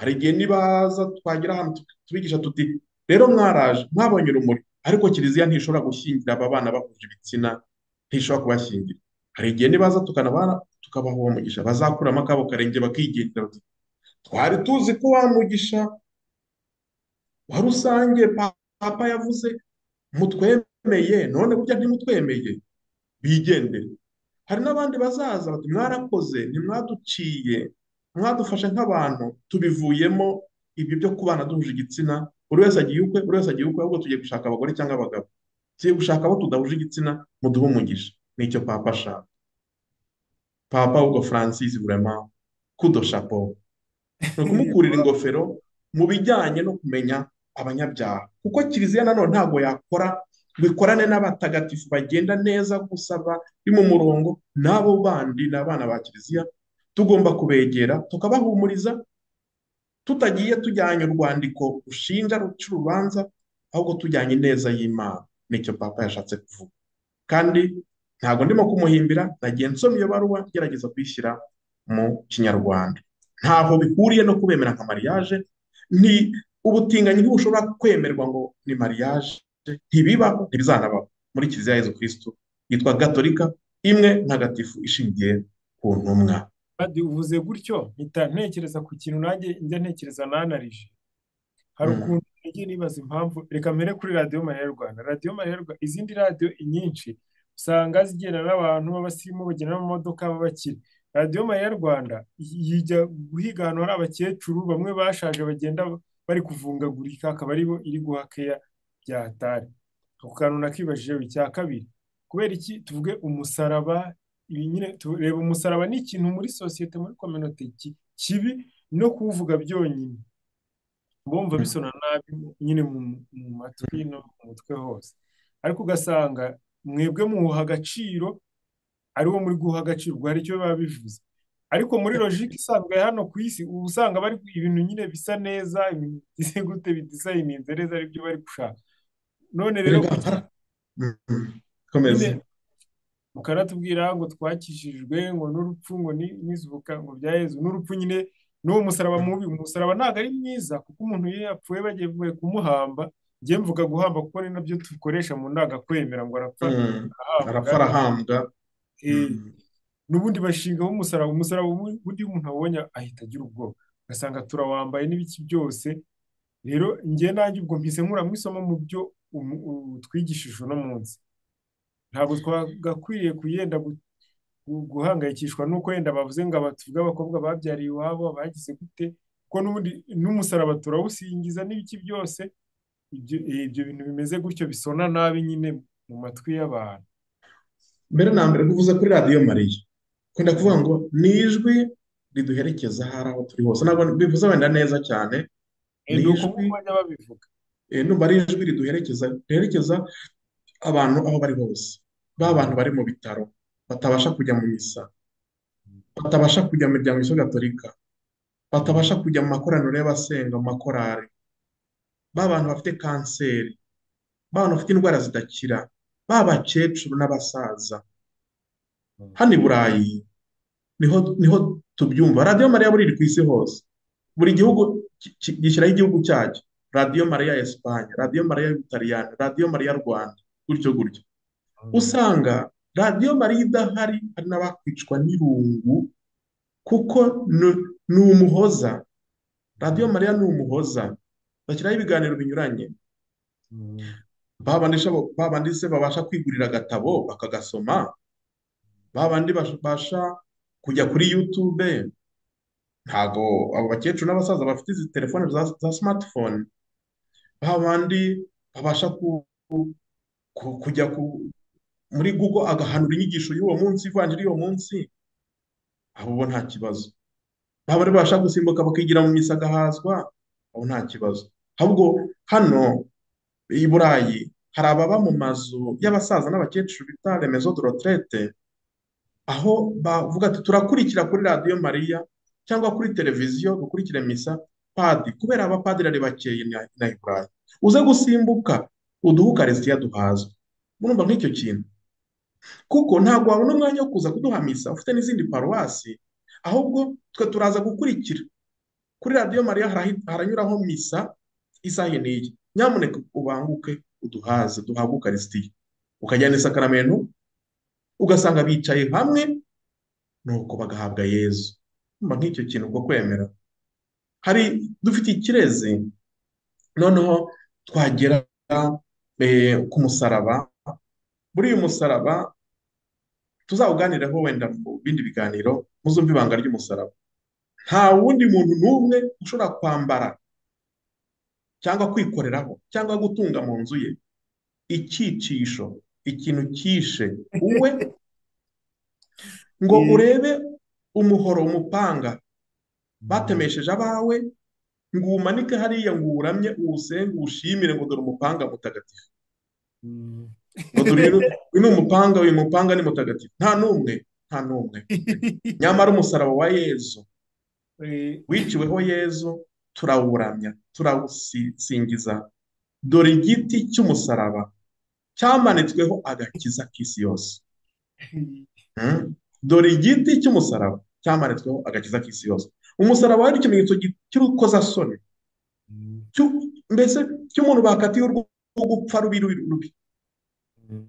Hari igihe nibaza twagira ahantu tubigisha tuti, rero mwaraje mwabonye urumuri, ariko kiliziya ntishobora gushyingira aba bana bahuje ibitsina, ntishobora kubashyingira. Hari igihe nibaza tukabaha uwo mugisha, bazakuramo akabo karenge bakigendera, bati twari tuzi ko wa mugisha wa rusange papa yavuze mutwemeye, none burya ntimutwemeye, bigendere. Hari n'abandi bazaza bati mwarakoze, ntimwaduciye, mwadufashe nk'abantu, tubivuyemo ibyo byo kubana duhuje igitsina, buri wese agiye ukwe, buri wese agiye ukwe, ahubwo tugiye gushaka abagore cyangwa abagabo, tugiye gushaka abo tudahuje igitsina, muduhe umugisha. Nicyo papa ashaka. Papa Hugo Francis, vraiment kudo chapeau, ni ukumukurira ingofero mu bijyanye no kumenya abanyabyaha, kuko kiliziya nanone ntabwo yakora ngo ikorane n'abatagatifu bagenda neza gusa bari mu murongo. N'abo bandi ni abana ba kiliziya, tugomba kubegera tukabahumuriza, tutagiye tujyanye urwandiko rushinja ruca urubanza, ahubwo tujyanye ineza y'Imana. Nicyo papa yashatse kuvuga, kandi ntabwo ndimo kumuhimbira, nagiye nsoma iyo baruwa ngerageza kuyishyira mu kinyarwanda. Ntaho bihuriye no kubemera nka mariage. Ni ubutinganyi ntibushobora kwemerwa ngo ni mariage, ntibibaho, ntibizanabaho muri kiliziya ya Yezu Kristo yitwa gatolika, imwe ntagatifu, ishingiye ku ntumwa. uvuze gutyo mpita ntekereza ku kintu nanjye njya ntekereza nanarije. Hari ukuntu nagiye nibaza impamvu, reka mbere kuri radiyo Mariya Rwanda. Radiyo Mariya Rwanda, izindi radiyo nyinshi usanga zigenda n'abantu b'abasirimu, bagenda mu modoka b'abakire. Radiyo Mariya Rwanda yijya guhiga ahantu hari abakecuru bamwe bashaje bagenda bari kuvungagurika, akaba aribo iri guha keya bya hatari. Ako kantu nakibajijeho. Icya kabiri, kubera iki tuvuge umusaraba? Ibi nyine tureba umusaraba ni ikintu muri sosiyete, muri kominote kibi, no kuwuvuga byonyine bumva bisona nabi nyine mu matwi no mu mutwe hose, ariko ugasanga mwebwe muwuha agaciro, ariwo muri guha agaciro, ubwo hari icyo biba bivuze. Ariko muri logike isanzwe hano ku isi uba usanga bari ibintu nyine bisa neza, ibintu bisa gute, bidisayininze neza, aribyo bari gushaka. None rero komeza mukanatubwira ngo twakishijwe ngo n'urupfu, ngo n'izuka ngo bya Yezu, n'urupfu nyine n'uwo musaraba mubi. Umusaraba ntabwo ari mwiza, kuko umuntu iyo yapfuye bagiye kumuhamba, njye mvuga guhamba kuko ni nabyo dukoresha mu ndangakwemera, ngo arapfa arahambwa. N'ubundi bashingaho umusaraba. Umusaraba ubundi iyo umuntu awubonye ahita agira ubwoba, ugasanga turawambaye n'ibiki byose. Rero njye nanjye ubwo mpise nkura mu isomo mu byo twigishije uno munsi. Ntabwo twagakwiriye kuyenda guhangayikishwa n'uko wenda bavuze ngo abatuvuge abakobwa babyariye iwabo bagize gute, kuko n'ubundi n'umusaraba turawusingiza n'ibiki byose. Ibyo bintu bimeze gutyo bisona nabi nyine mu matwi y'abantu. Mbere na mbere kuvuza kuri radiyo Mariya, kunda kuvuga ngo ni ijwi riduherekeza hari aho turi hose. Ntabwo bivuze wenda neza cyane, ni ijwi babivuga, numva ari ijwi riherekeza abantu aho bari hose. Ba bantu bari mu bitaro batabasha kujya mu misa, batabasha kujya mu miryango y'Iso Gatolika, batabasha kujya mu makoraniro y'abasenga, mu makorari, ba bantu bafite kanseri, ba bantu bafite indwara zidakira, ba bakecuru n'abasaza. Hano i Burayi niho tubyumva. Radiyo Mariya buri iri ku isi hose, buri gihugu gishyiraho igihugu cyacyo. Radiyo Mariya ya Esipanye, Radiyo Mariya y'Ubutaliyani, Radiyo Mariya Rwanda, gutyo gutyo. Usanga Radiyo Mariya idahari, hari n'abakwicwa n'irungu, kuko ni umuhoza. Radiyo Mariya ni umuhoza, bashyiraho ibiganiro binyuranye. Babandi se babasha kwigurira agatabo bakagasoma, babandi babasha kujya kuri YouTube. Ntago abo bakecuru n'abasaza bafite izi telefone za smartphone, babandi abasha kujya muri Google agahanura inyigisho y'uwo munsi, ivanjiri y'uwo munsi, abo bo nta kibazo. Baba babasha gusimbuka bakigira mu misa agahazwa, abo nta kibazo. Ahubwo hano i Burayi hari ababa mu mazu y'abasaza n'abakecuru bita les maisons de retraite, aho bavuga ati turakurikira kuri radiyo Mariya cyangwa kuri televiziyo dukurikire misa padi, kubera abapadiri ari bakeye na i Burayi, uze gusimbuka uduhe ukarisitiya duhazwe. Murumva nk'icyo kintu, kuko ntabwo wabona umwanya wo kuza kuduha misa ufite n'izindi paruwasi, ahubwo twe turaza gukurikira kuri radiyo Mariya, haranyuraho misa isaha n'iyi, nyamuneka ubanguke uduhaze duhabwe ukarisitiya, ukajyana isakaramentu ugasanga bicaye hamwe nuko bagahabwa Yezu. Mba nk'icyo kintu bwo kwemera. Hari dufite ikirezi, noneho twagera ku musaraba. Muri uyu musaraba tuzawuganireho wenda mu bindi biganiro, muzumva ibanga ry'umusaraba. Nta wundi muntu n'umwe ushobora kwambara cyangwa kwikoreraho cyangwa gutunga mu nzu ye icyicisho, ikintu cyishe uwe, ngo urebe umuhoro, umupanga batemesheje abawe, ngo umanike hariya, ngo uwuramye, uwusenge, uwushimire, ngo dore umupanga mutagatifu, ngo dore uyu ni umupanga, uyu mupanga ni mutagatifu. Nta n'umwe, nta n'umwe. Nyamara umusaraba wa Yezu wiciweho Yezu turawuramya, turawusingiza. Dore igiti cy'umusaraba cyamanitsweho agakiza k'isi yose. Dore igiti cy'umusaraba cyamanitsweho agakiza k'isi yose. Umusaraba wari ikimenyetso cy'urukozasoni, mbese cy'umuntu bakatiye urwo gupfa rubi,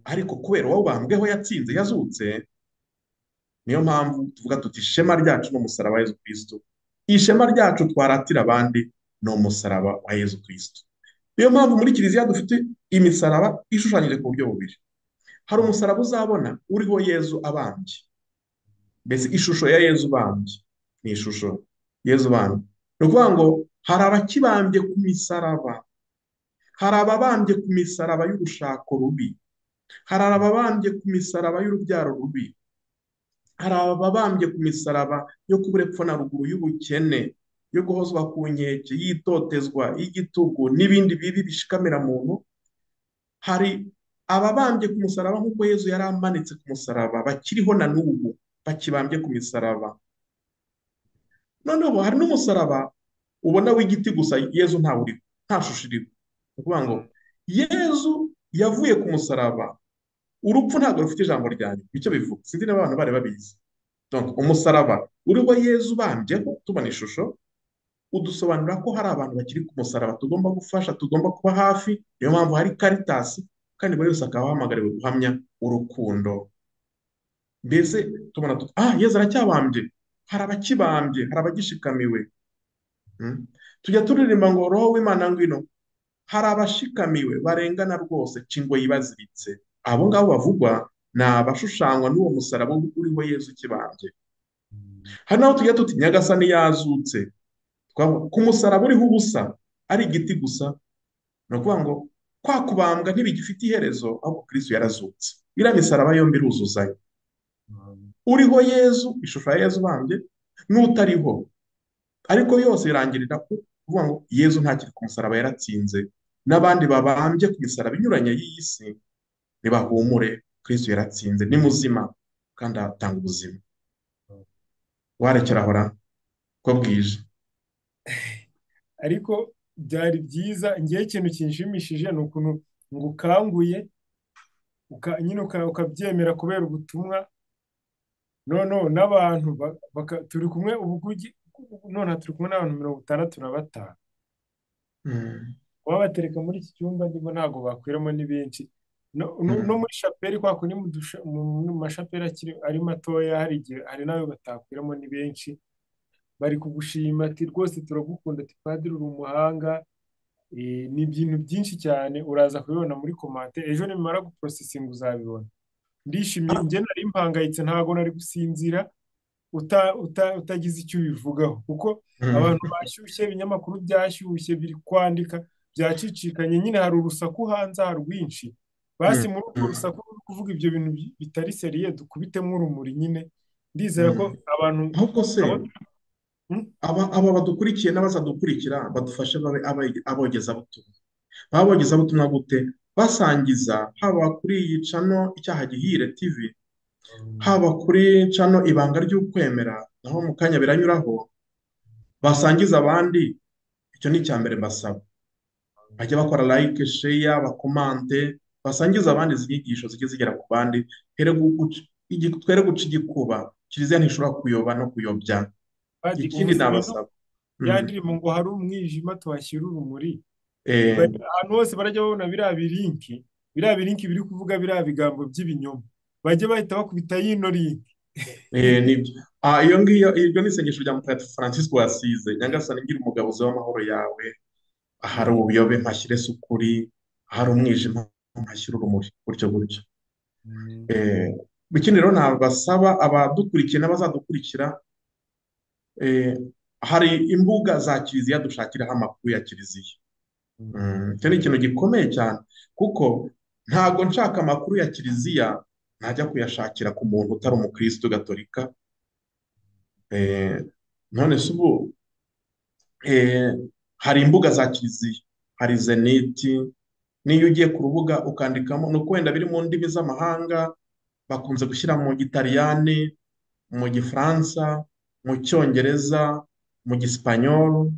ariko kubera wawubambweho yatsinze, yazutse. Niyo mpamvu tuvuga tuti ishema ryacu ni umusaraba wa Yezu Kristo, ishema ryacu twaratira abandi ni umusaraba wa Yezu Kristo. Niyo mpamvu muri kiliziya dufite imisaraba ishushanyije ku buryo bubiri. Hari umusaraba uzabona uriho Yezu abambye, mbese ishusho ya Yezu ubambye, ni ishusho Yezu ubambye. Ni ukuvuga ngo hari abakibambye ku misaraba, hari ababambye ku misaraba y'urushako rubi, hari ababambye ku misaraba y'urubyaro rubi, hari ababambye ku misaraba yo kubura epfo na ruguru, y'ubukene, yo guhozwa ku nkeke, y'itotezwa, y'igitugu n'ibindi bibi bishikamira muntu. Hari ababambye ku musaraba nk'uko Yezu yari amanitse ku musaraba, bakiriho na n'ubu bakibambye ku misaraba. Noneho hari n'umusaraba ubona w'igiti gusa, Yezu ntawe uriho, nta shusho iriho. Ni ukuvuga ngo Yezu yavuye ku musaraba, urupfu ntabwo rufite ijambo ryanjye, nicyo bivuga. Sinzi niba abantu bari babizi. Donc umusaraba uriho Yezu ubambyeho, tubona ishusho, udusobanura ko hari abantu bakiri ku musaraba tugomba gufasha, tugomba kuba hafi. Niyo mpamvu hari Caritas, kandi buri wese akaba ahamagariwe guhamya urukundo. Mbese tubona Yezu aracyabambye, hari abakibambye, hari abagishikamiwe. Tujya turirimba ngo Roho w'Imana ngwino, hari abashikamiwe barengana rwose, cingo yibaziritse. Abo ngabo bavugwa ni abashushanywa n'uwo musaraba uriho Yezu ukibambye. Hari naho tujya tuti Nyagasani yazutse, ku musaraba uriho ubusa, ari igiti gusa. Ni ukuvuga ngo kwa kubambwa ntibigifite iherezo, ahubwo Kristo yarazutse. Iriya misaraba yombi iruzuzanya, uriho Yezu, ishusho ya Yezu ubambye, n'utariho, ariko yose irangirira kuvuga ngo Yezu ntakiri ku musaraba, yaratsinze. N'abandi babambye ku misaraba inyuranye y'iyi si nibahumure, Kristo yaratsinze, ni muzima kandi atanga ubuzima. Warekera ahora ko bwije. Ariko byari byiza, ngewe ikintu kinshimishije ni ukuntu ngo ukanguye nyine ukabyemera kubera ubutumwa. Noneho n'abantu turi kumwe none turi kumwe n'abantu 65. Wabatereka muri iki cyumba ndimo ntabwo bakwiramo ni benshi. No muri shapeli, kwa kundi mu mashapeli ari matoya, hari igihe hari nawe batakwiramo ni benshi. Bari kugushima ati rwose turagukunda, ati padiri uri umuhanga. Ni ibintu byinshi cyane, uraza kubibona muri komante. Ejo nimara guprosesinga uzabibona. Ndishimye, njye nari mpangayitse, ntabwo nari gusinzira utagize icyo ubivugaho, kuko abantu bashyushye, ibinyamakuru byashyushye biri kwandika. byacicikanye, nyine hari urusaku hanze aha rwinshi, basi mm, muri urwo mm, rusaku ruri kuvuga ibyo bintu bitari seriye dukubitemo urumuri nyine, ndizera ko mm. abantu ahubwo se abo Hmm? aba badukurikiye n'abazadukurikira badufashe babe abogezabutumwa. baba abogezabutumwa gute? Basangiza, haba kuri iyi cano Icyaha Gihire TV, haba kuri cano Ibanga ry'Ukwemera, naho mu kanya biranyuraho, basangiza abandi. Icyo ni icya mbere mbasaba. Bajya bakora like, share, bakomante, basangiza abandi izi nyigisho zijye zigera ku bandi. Twere guca igikuba, kiliziya ntishobora kuyoba no kuyobya. Padiri, Ikindi uvuze ibintu nabasaba. ya Mm. ndirimbo ngo hari umwijima tuhashyira urumuri. Eh, Ahantu hose barajya babona biriya birinki biri kuvuga biriya bigambo by'ibinyoma, bajye bahita bakubita yino linki. nibyo. Iyo ngiyo, iryo ni isengesho rya Mutagatifu Francisco wasize: Nyagasani ngira umugabuzi w'amahoro yawe, ahari ubuyobe mpashyire ukuri, ahari umwijima mpashyire urumuri, gutyo gutyo. Eh, Ikindi rero nabasaba abadukurikiye n'abazadukurikira, eh, hari imbuga za kiliziya dushakiraho amakuru ya kiliziya. Icyo ni ikintu gikomeye cyane, kuko ntabwo nshaka amakuru ya kiliziya ntajya kuyashakira ku muntu utari umukristo gatolika. Eh, None se ubu, eh, hari imbuga za kiliziya, hari zeniti. N'iyo ugiye ku rubuga ukandikamo, ni uko wenda biri mu ndimi z'amahanga, bakunze gushyira mu gitaliyani, mu gifaransa, mu cyongereza, mu gisipanyolo.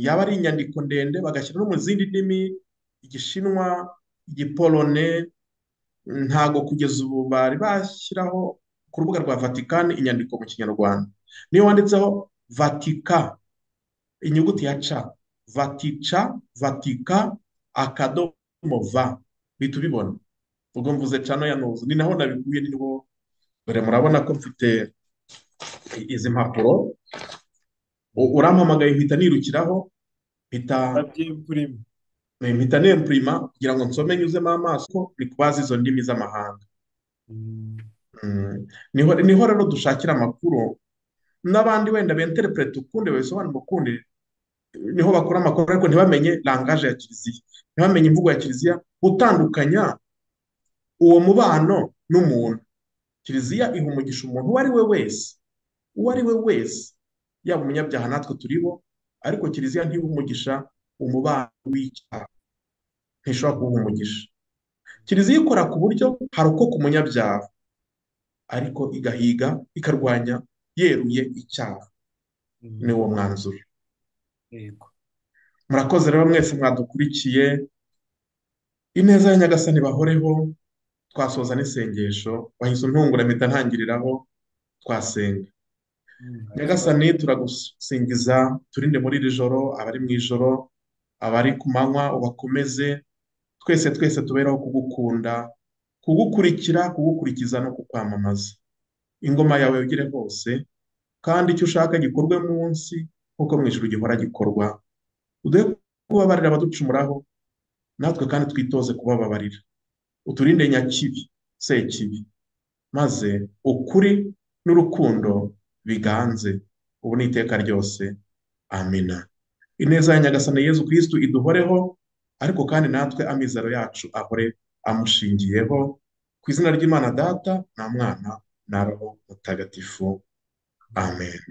Yaba ari inyandiko ndende bagashyira no mu zindi ndimi, igishinwa, igipolone. Ntago kugeza ubu bari bashyiraho ku rubuga rwa Vatikani inyandiko mu kinyarwanda. Niyo wanditseho Vatika, inyuguti ya ca, Vatika akadomo va, bihita ubibona. Ubwo mvuze cano ya nuzu, ni naho nabikuye, ni niho. Dore murabona ko mfite izi mpapuro. Urampamagaye mpita nirukiraho, mpita Babyimvurimo. mpita nempurima kugira ngo nsome nyuzemo amaso ko ni kubaza izo ndimi z'amahanga. Niho rero dushakira amakuru, n'abandi wenda benterepurete ukundi, babisobanura ukundi. Niho bakora amakuru ariko ntibamenye langaje ya kiliziya, ntibamenye imvugo ya kiliziya, gutandukanya uwo mubano n'umuntu. Kiliziya iha umugisha umuntu uwo ari we wese, uwo ari we wese, yaba umunyabyaha natwe turibo, ariko kiliziya ntiha umugisha umubano w'icyaha, ntishobora kuwuha umugisha. Kiliziya ikora ku buryo harokoka umunyabyaha, ariko igahiga ikarwanya yeruye icyaha. Ni wo mwanzuro. Yego. Murakoze rero mwese mwadukurikiye. Ineza ya Nyagasani bahoreho. Twasoza n'isengesho, wahise untungura mpita ntangiriraho, twasenga. Nyagasani turagusingiza, turinde muri iri joro, abari mu ijoro, abari ku manywa ubakomeze. Twese tubereho kugukunda, kugukurikira, kugukurikiza no kukwamamaza. Ingoma yawe yogere hose, kandi icyo ushaka gikorwe munsi nk'uko mu ijuru gihora gikorwa. Uduhe kubabarira abaducumuraho, natwe kandi twitoze kubababarira. Uturinde nyakibi, sekibi, maze ukuri n'urukundo biganze ubu n'iteka ryose. Amina. Ineza ya Nyagasani Yezu Kristu iduhoreho, ariko kandi natwe amizero yacu ahore amushingiyeho. Ku izina ry'Imana Data na Mwana na Roho Mutagatifu. Amen.